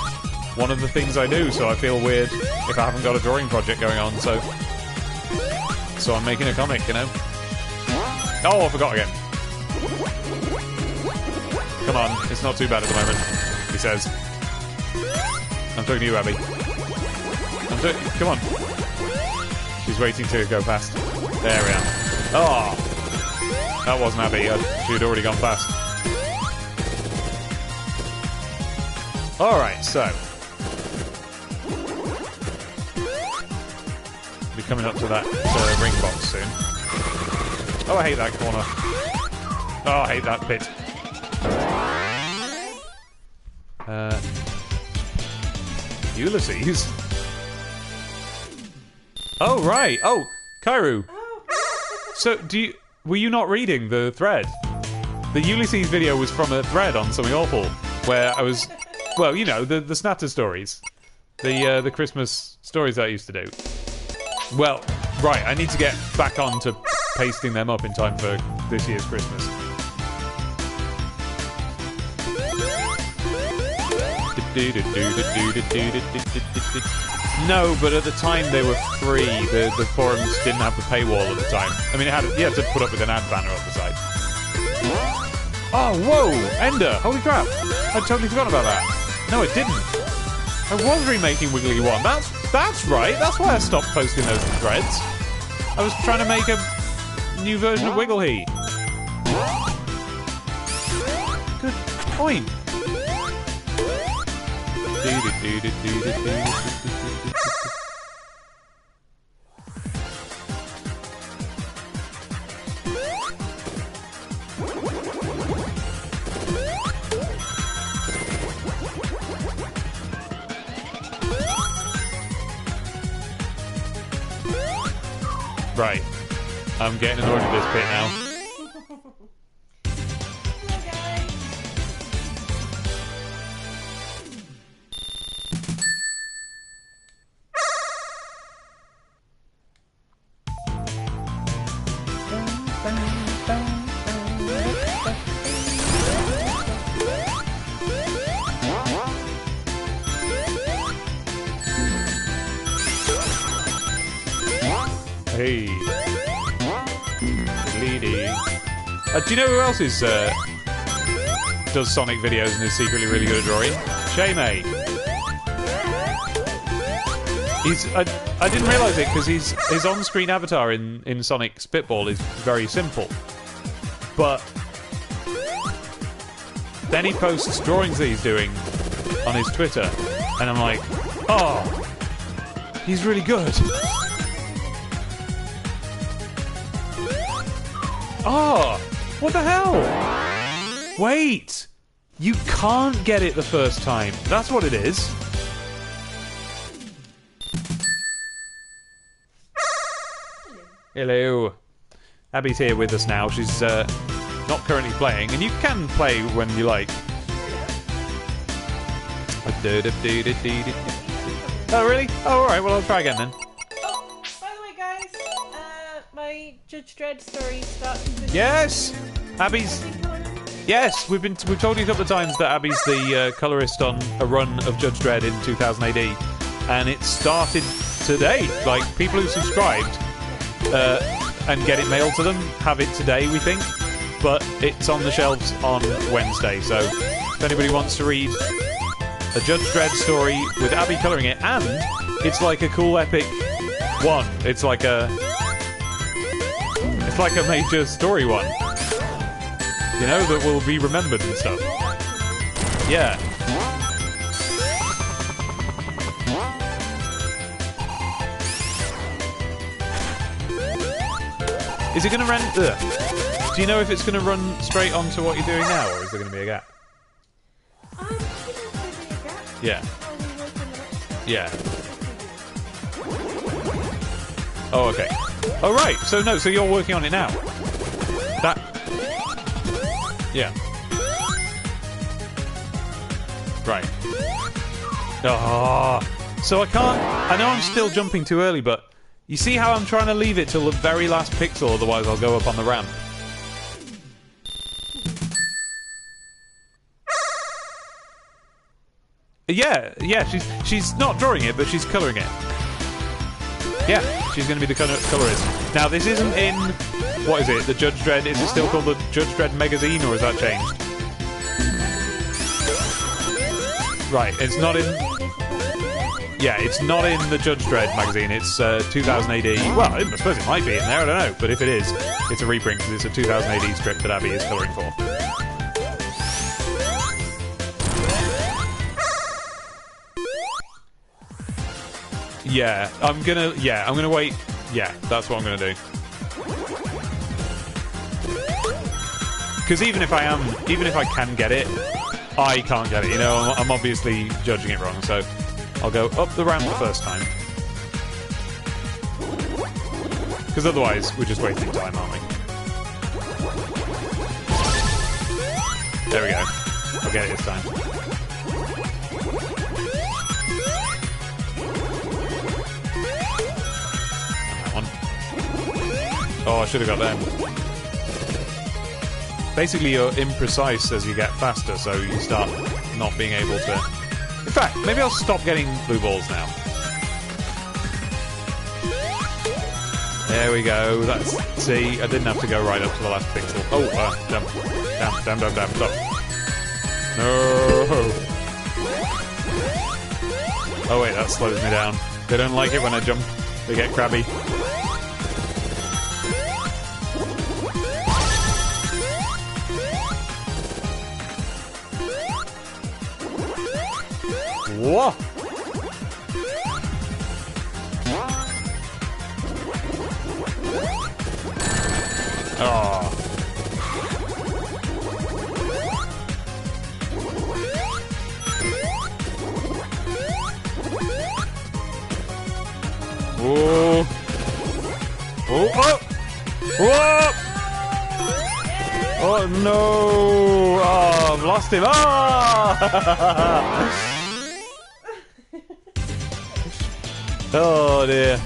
one of the things I do, so I feel weird if I haven't got a drawing project going on, so I'm making a comic, you know? Oh, I forgot again. Come on, it's not too bad at the moment, he says. I'm talking to you, Abby. Come on. She's waiting to go past. There we are. Oh! That wasn't Abby. She had already gone past. Alright, so. Be coming up to that ring box soon. Oh, I hate that corner. Oh, I hate that pit. Ulysses? Oh, right. Oh, Kairu. So, were you not reading the thread? The Ulysses video was from a thread on Something Awful, where I was, well, you know, the Snatter stories. The Christmas stories that I used to do. Well, right, I need to get back on to pasting them up in time for this year's Christmas. No, but at the time they were free. The forums didn't have the paywall at the time. I mean, you had to put up with an ad banner up the side. Oh, whoa! Ender! Holy crap! I'd totally forgotten about that. No, it didn't. I was remaking Wiggly 1. That's right. That's why I stopped posting those threads. I was trying to make a new version of Wiggly. Good point. Right. I'm getting annoyed with this bit now. Hey. Do you know who else does Sonic videos and is secretly really good at drawing? Shay-May. I didn't realise it because his on-screen avatar in Sonic Spitball is very simple. But then he posts drawings that he's doing on his Twitter, and I'm like, oh, he's really good. Oh, what the hell? Wait, You can't get it the first time. That's what it is. Hello. Abby's here with us now. She's not currently playing, and you can play when you like. Oh, really? Oh, alright, well, I'll try again then. Oh, by the way, guys, my Judge Dredd story starts. Yes! Abby's... Yes, we've told you a couple of times that Abby's the colorist on a run of Judge Dredd in 2000 AD, and it started today. Like, people who subscribed and get it mailed to them have it today, we think, but it's on the shelves on Wednesday, so if anybody wants to read a Judge Dredd story with Abby colouring it, and it's like a cool epic one. It's like a major story one. You know, that will be remembered and stuff. Yeah. Is it going to run... Ugh. Do you know if it's going to run straight onto what you're doing now, or is there going to be a gap? Yeah. Yeah. Oh, okay. Oh, right. So, no, so you're working on it now. That... Yeah. Right. Oh, so I can't... I know I'm still jumping too early, but you see how I'm trying to leave it till the very last pixel, otherwise I'll go up on the ramp. Yeah, she's not drawing it, but she's colouring it. Yeah, she's going to be the colorist. Now, this isn't in... What is it? The Judge Dredd... Is it still called the Judge Dredd magazine, or has that changed? Right, it's not in... Yeah, it's not in the Judge Dredd magazine. It's 2000 AD. Well, I suppose it might be in there, I don't know. But if it is, it's a reprint, because it's a 2000 AD strip that Abby is colouring for. Yeah, I'm gonna wait. Yeah, that's what I'm gonna do. Because even if I can get it, I can't get it. You know, I'm obviously judging it wrong. So I'll go up the ramp the first time. Because otherwise, we're just wasting time, aren't we? There we go. I'll get it this time. Oh, I should have got them. Basically, you're imprecise as you get faster, so you start not being able to... In fact, maybe I'll stop getting blue balls now. There we go. That's... See, I didn't have to go right up to the last pixel. Oh, damn, stop. No! Oh wait, that slows me down. They don't like it when I jump. They get crabby. Whoa! Oh. Whoa! Oh! Oh! Whoa! Oh no! Oh, I've lost him! Ah! Oh dear.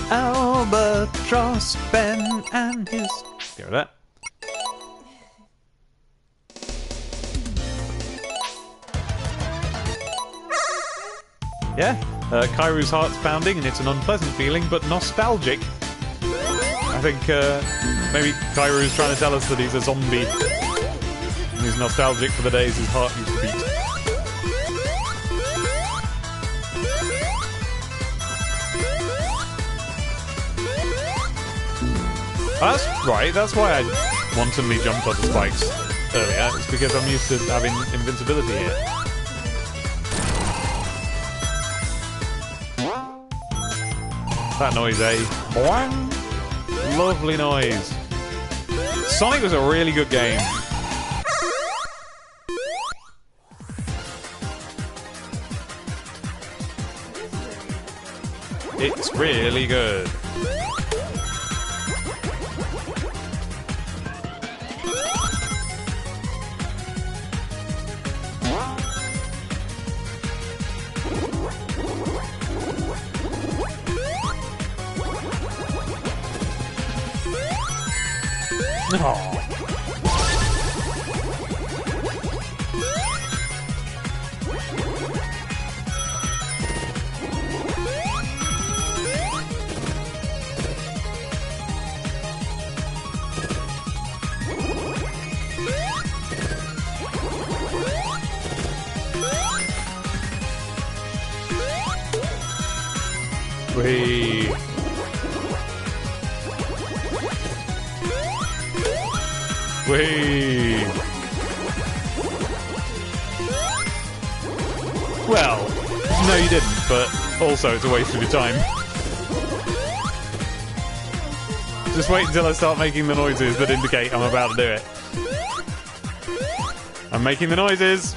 Albatross Ben and his... Hear that? Yeah, Kairu's heart's pounding and it's an unpleasant feeling, but nostalgic. I think maybe Kairu's trying to tell us that he's a zombie. And he's nostalgic for the days his heart used to beat. That's right, that's why I wantonly jumped on the spikes earlier. It's because I'm used to having invincibility here. That noise, eh? Boing. Lovely noise. Sonic was a really good game. It's really good. Oh. Whee. Whee. Well, no you didn't, but also it's a waste of your time. Just wait until I start making the noises that indicate I'm about to do it. I'm making the noises.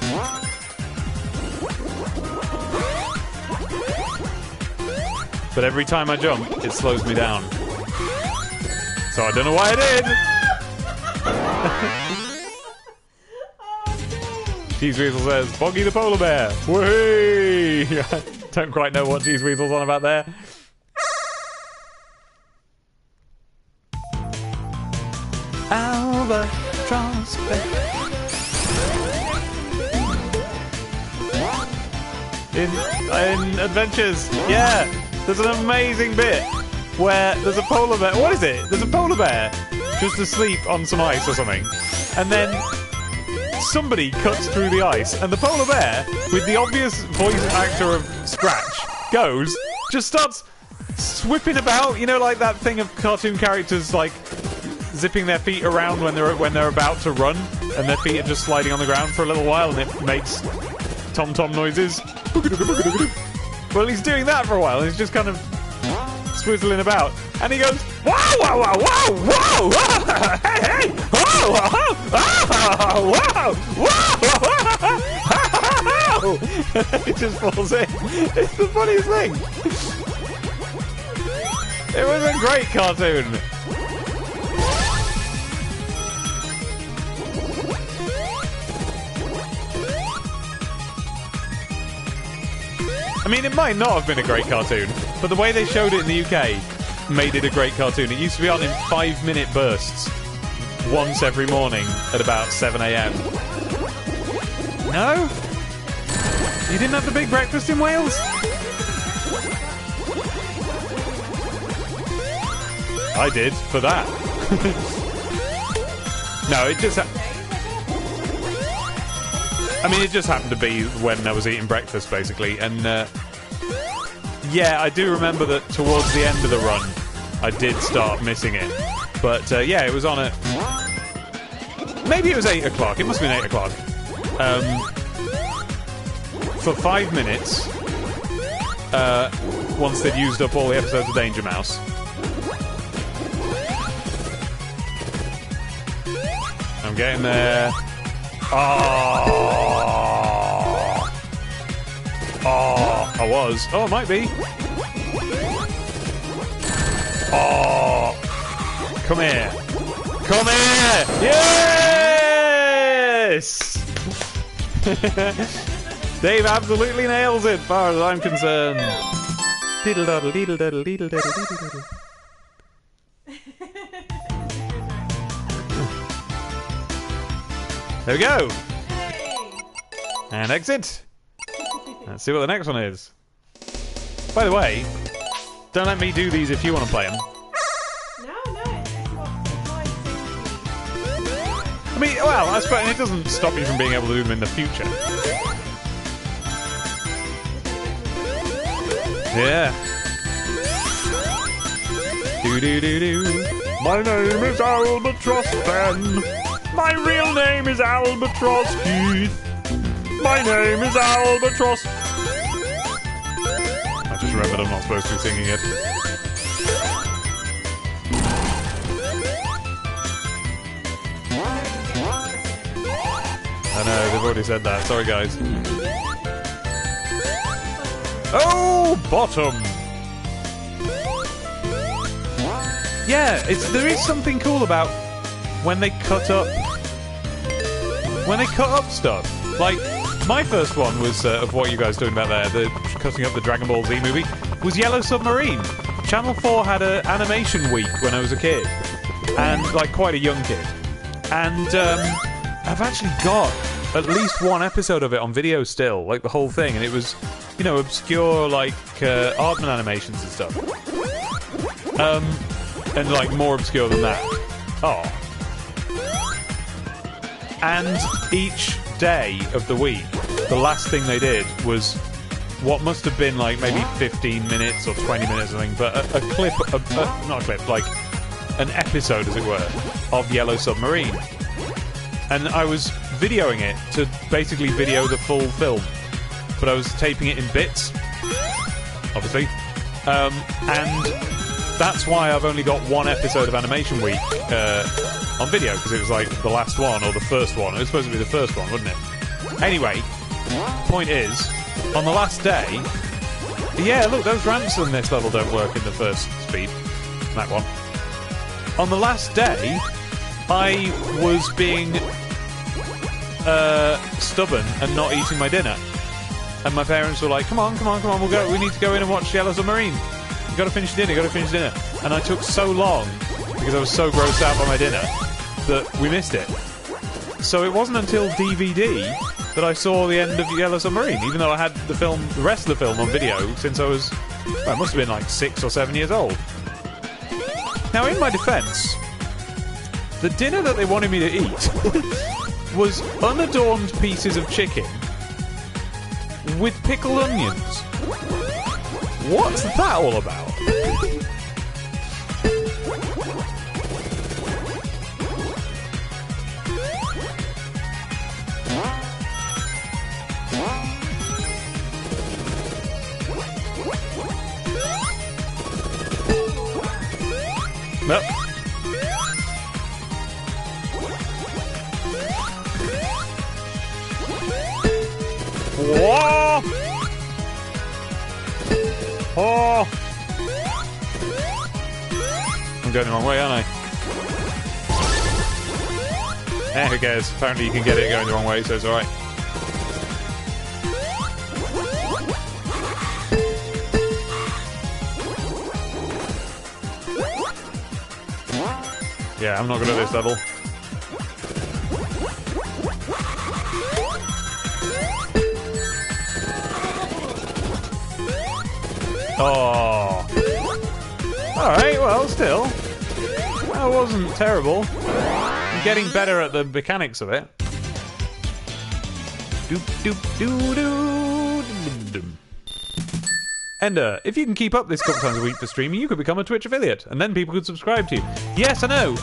But every time I jump, it slows me down. So I don't know why I did. Cheese Weasel says, Boggy the polar bear. Whee! I don't quite know what Cheese Weasel's on about there. Albatross bear. In Adventures, yeah. There's an amazing bit where there's a polar bear. What is it? There's a polar bear just asleep on some ice or something. And then somebody cuts through the ice. And the polar bear, with the obvious voice actor of Scratch, just starts swipping about. You know, like that thing of cartoon characters, like, zipping their feet around when they're about to run. And their feet are just sliding on the ground for a little while. And it makes tom-tom noises. Well, he's doing that for a while. He's just kind of swizzling about, and he goes, "Wow, wow, wow, wow, wow, wow, hey, hey, wow, wow, wow, wow, wow." He just falls in. It's the funniest thing. It was a great cartoon. I mean, it might not have been a great cartoon, but the way they showed it in the UK made it a great cartoon. It used to be on in 5-minute bursts once every morning at about 7 a.m. No? You didn't have the big breakfast in Wales? I did, for that. No, it just... I mean, it just happened to be when I was eating breakfast, basically. And, yeah, I do remember that towards the end of the run, I did start missing it. But, yeah, it was on at... Maybe it was 8 o'clock. It must have been 8 o'clock. For 5 minutes, once they'd used up all the episodes of Danger Mouse. I'm getting there. Oh, I was. Oh, it might be. Oh, come here. Come here. Yes! Dave absolutely nails it, as far as I'm concerned. Diddle daddle, diddle daddle, diddle daddle, diddle daddle. There we go. Hey. And exit. Let's see what the next one is. By the way, don't let me do these if you want to play them. No, it's my thing. I mean, well, I suppose it doesn't stop you from being able to do them in the future. Yeah. Do. My name is Albatross Ben. My real name is Albatross Keith. My name is Albatross. I just remembered I'm not supposed to be singing it. already said that. Sorry, guys. Oh, bottom. Yeah, there is something cool about when they cut up stuff. Like, my first one was of what you guys are doing about there, the cutting up the Dragon Ball Z movie, was Yellow Submarine. Channel 4 had an animation week when I was a kid, and like quite a young kid. And I've actually got at least one episode of it on video still, like the whole thing, and it was, you know, obscure like Aardman animations and stuff. And like more obscure than that. Oh. And each day of the week, the last thing they did was what must have been like maybe 15 minutes or 20 minutes or something, but a clip, not a clip, like an episode, as it were, of Yellow Submarine. And I was videoing it to basically video the full film, but I was taping it in bits, obviously. And that's why I've only got one episode of Animation Week on video, because it was like the last one or the first one. It was supposed to be the first one, wasn't it? Anyway, point is, on the last day, yeah, look, those ramps on this level don't work in the first speed. That one. On the last day, I was being stubborn and not eating my dinner. And my parents were like, come on, we need to go in and watch Yellow Submarine. You gotta finish your dinner. And I took so long, because I was so grossed out by my dinner, that we missed it. So it wasn't until DVD that I saw the end of Yellow Submarine, even though I had the rest of the film on video since I was, well, I must have been like 6 or 7 years old. Now, in my defense, the dinner that they wanted me to eat was unadorned pieces of chicken with pickled onions. What's that all about? Nope. Whoa! Oh! I'm going the wrong way, aren't I? Who cares? Apparently you can get it going the wrong way, so it's alright. Yeah, I'm not good at this level. Oh. Alright, well, still. That wasn't terrible. I'm getting better at the mechanics of it. Ender, if you can keep up this couple times a week for streaming, you could become a Twitch affiliate, and then people could subscribe to you. Yes, I know.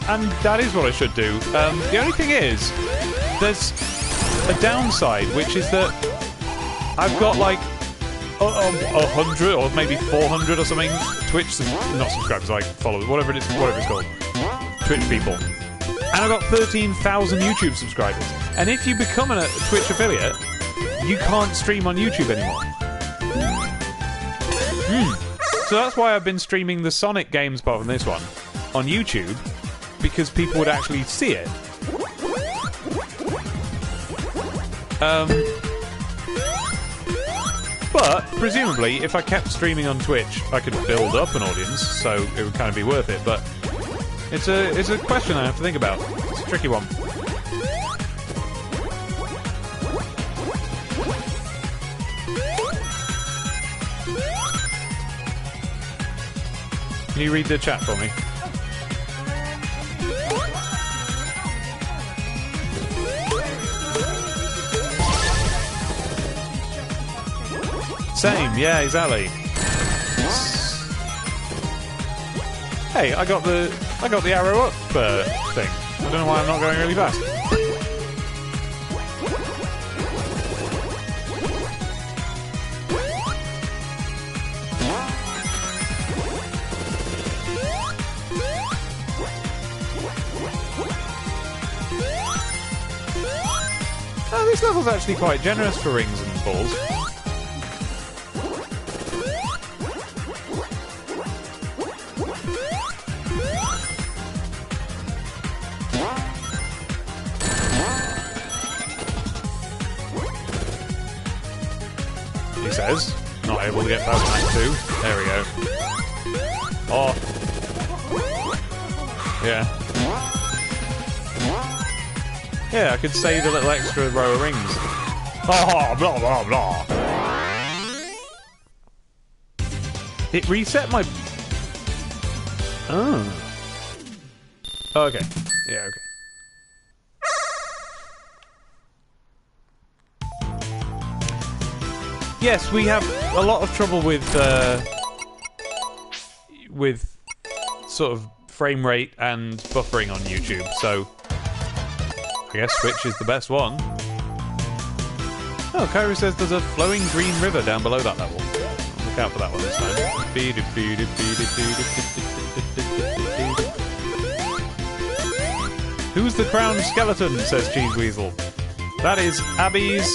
And that is what I should do. The only thing is, there's a downside, which is that I've got like 100 or maybe 400 or something Twitch, not subscribers, like followers, whatever it's called, Twitch people, and I've got 13,000 YouTube subscribers. And if you become a Twitch affiliate, you can't stream on YouTube anymore. So that's why I've been streaming the Sonic games, apart from this one, on YouTube, because people would actually see it. But presumably, if I kept streaming on Twitch, I could build up an audience, so it would kind of be worth it. But it's a question I have to think about. It's a tricky one. Can you read the chat for me? Same, yeah, exactly. Hey, I got the arrow up thing. I don't know why I'm not going really fast. this level's actually quite generous for rings and balls. He says, not able to get past Act 2. There we go. Oh. Yeah. Yeah, I could save a little extra row of rings. Oh, blah, blah, blah. It reset my... Oh. Okay. Yeah, okay. Yes, we have a lot of trouble with sort of frame rate and buffering on YouTube, so I guess Switch is the best one. Oh, Kyrie says there's a flowing green river down below that level. Look out for that one this time. Who's the crowned skeleton, says Cheese Weasel. That is Abby's,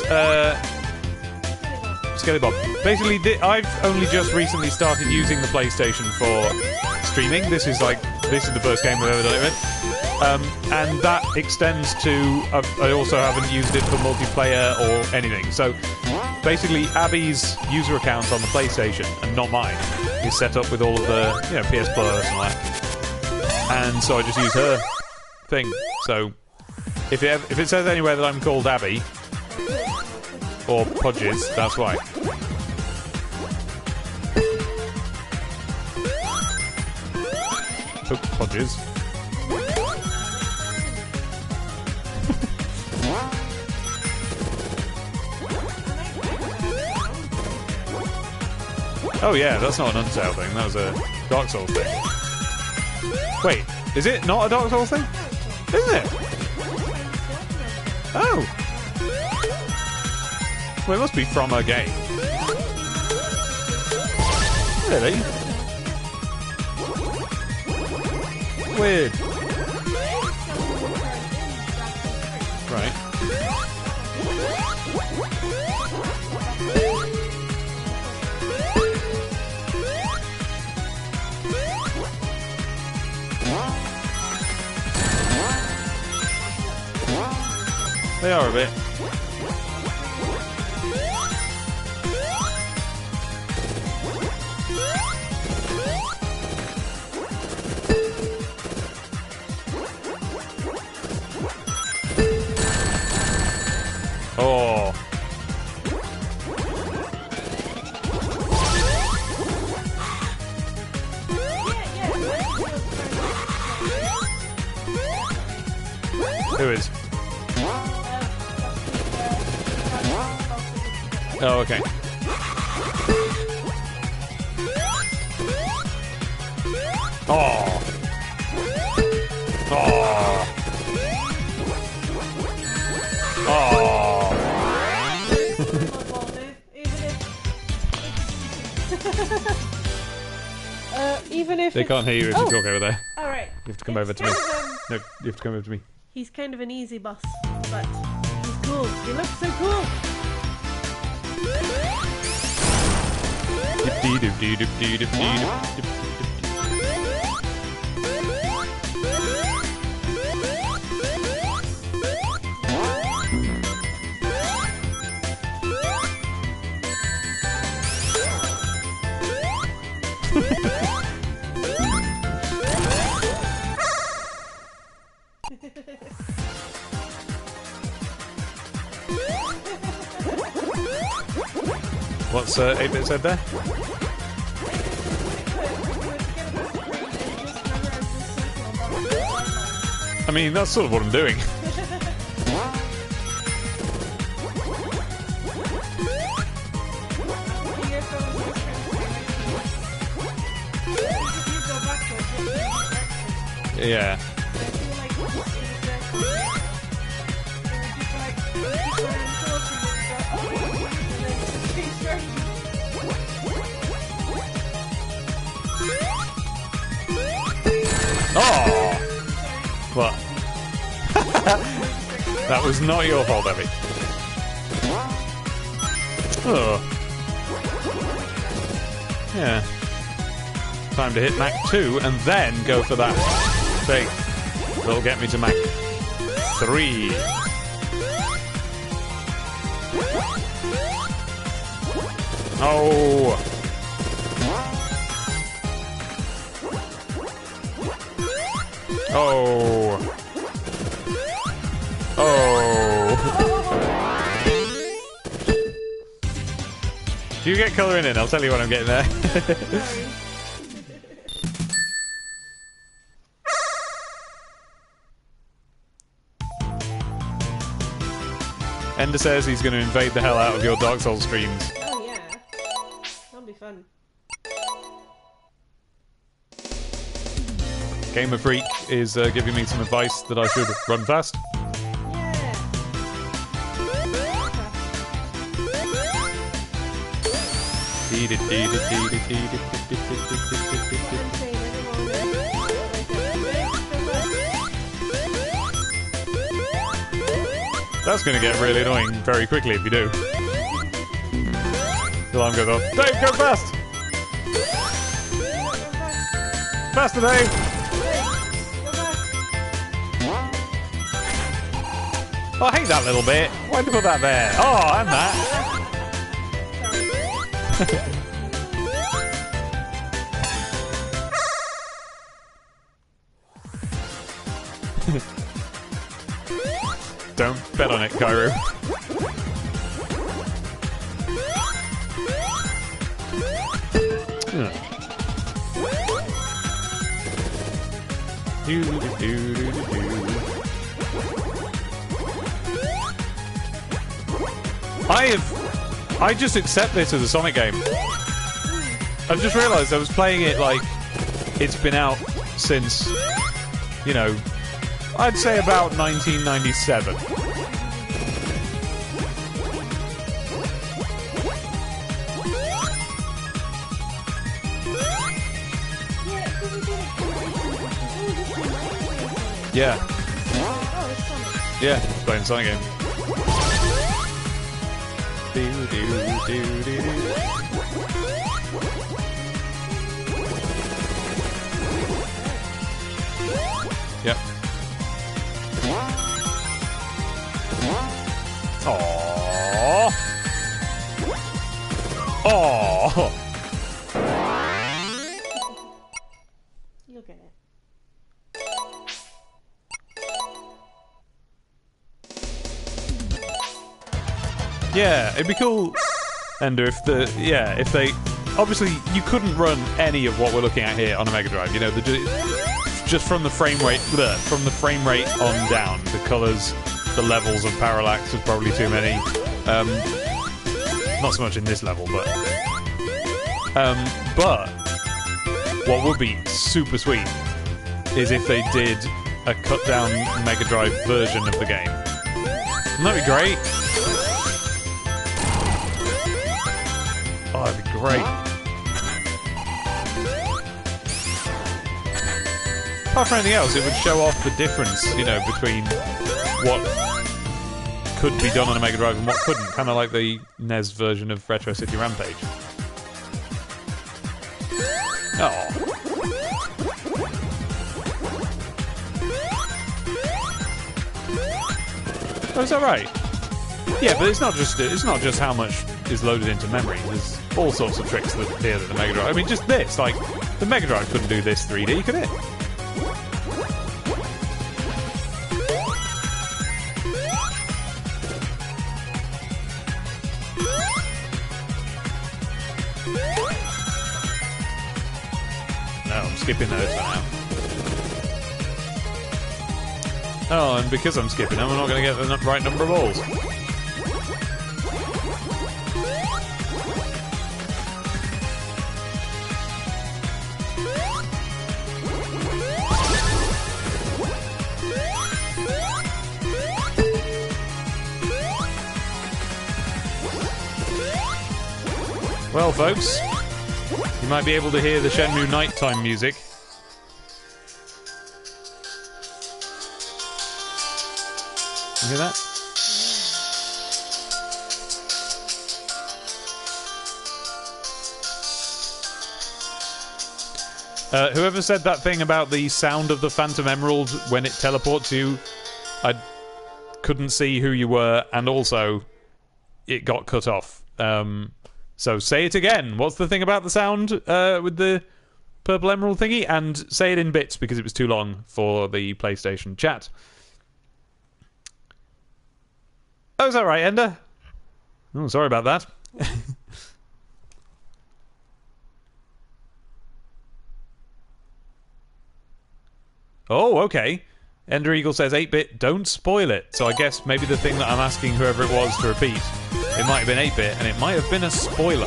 Skelly Bob. Basically, I've only just recently started using the PlayStation for streaming. This is the first game I've ever done it with. And that extends to... I also haven't used it for multiplayer or anything. So, basically, Abby's user account on the PlayStation, and not mine, is set up with all of the, PS Plus and all that. And so I just use her thing. So, if it says anywhere that I'm called Abby... or Podges, that's why. Oh, Podges. Oh yeah, that's not an Undertale thing, that was a Dark Souls thing. Wait, is it not a Dark Souls thing? Isn't it? Oh! Well, it must be from a game. Really? Weird. Right. They are a bit. Oh. Who is? Oh, okay. Oh. Oh. Oh. Even if They can't hear you if you talk over there. Alright. You have to come over to me. No, you have to come over to me. He's kind of an easy boss, but he's cool. He looks so cool. What's 8-Bit said there? I mean, that's sort of what I'm doing. Yeah. Oh! What? That was not your fault, Abby. Oh. Yeah. Time to hit Mach 2 and then go for that thing. That'll get me to Mach 3. Oh! Oh! Oh! Do you get colouring in? I'll tell you when I'm getting there. Ender says he's going to invade the hell out of your Dark Souls streams. Oh yeah. That'll be fun. Gamer Freak is giving me some advice that I should run fast. Yeah. That's going to get really annoying very quickly if you do. The alarm goes off. Dave, go fast! Faster, Dave! Oh, I hate that little bit. Why'd you put that there? Oh, and that. Don't bet on it, Cairo. I just accept this as a Sonic game. I've just realised I was playing it like it's been out since, you know, I'd say about 1997. Yeah. Oh, it's Sonic. Yeah, playing a Sonic game. Yep. Aww. Aww. You'll get it. Yeah, it'd be cool, Ender, if they obviously you couldn't run any of what we're looking at here on a Mega Drive. You know, just from the frame rate, on down, the colours, the levels of parallax was probably too many. Not so much in this level, but what would be super sweet is if they did a cut down Mega Drive version of the game. Wouldn't that be great? Oh, that'd be great. Apart from anything else, it would show off the difference, you know, between what could be done on a Mega Drive and what couldn't. Kind of like the NES version of Retro City Rampage. Oh. Oh, is that right? Yeah, but it's not just how much is loaded into memory. There's all sorts of tricks that appear that the Mega Drive. I mean, just this, like the Mega Drive couldn't do this 3D, could it? No, I'm skipping those for now. Oh, and because I'm skipping them, I'm not going to get the right number of balls. Well, folks, you might be able to hear the Shenmue nighttime music. You hear that? Whoever said that thing about the sound of the Phantom Emerald when it teleports you, I couldn't see who you were, and also it got cut off. So say it again. What's the thing about the sound with the purple emerald thingy? And say it in bits because it was too long for the PlayStation chat. Oh, is that right, Ender? Oh, sorry about that. Oh, okay. Ender Eagle says 8-bit, don't spoil it. So I guess maybe the thing that I'm asking whoever it was to repeat, it might have been 8-bit, and it might have been a spoiler.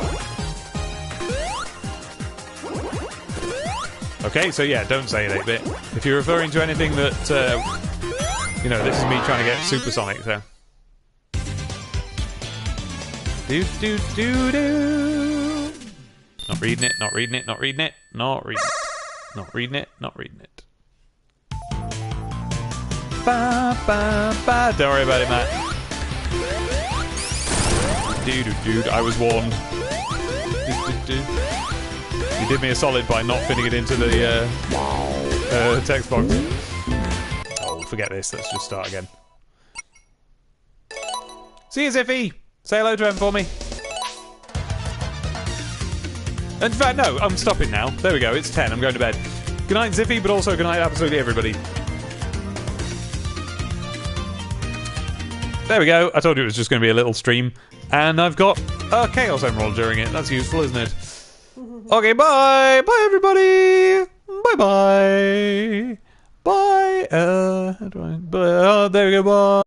Okay, so yeah, don't say it 8-bit. If you're referring to anything that, you know, this is me trying to get supersonic, so... Do. Not reading it, not reading it, not reading it, not reading it. Not reading it, not reading it. Ba, ba, ba. Don't worry about it, Matt. Dude, I was warned. You did me a solid by not fitting it into the text box. Oh, forget this. Let's just start again. See you, Ziffy. Say hello to him for me. In fact, no, I'm stopping now. There we go. It's 10. I'm going to bed. Good night, Ziffy, but also good night, absolutely everybody. There we go. I told you it was just going to be a little stream. And I've got a Chaos Emerald during it. That's useful, isn't it? Okay, bye! Bye, everybody! Bye-bye! Bye! How do I... there we go, bye!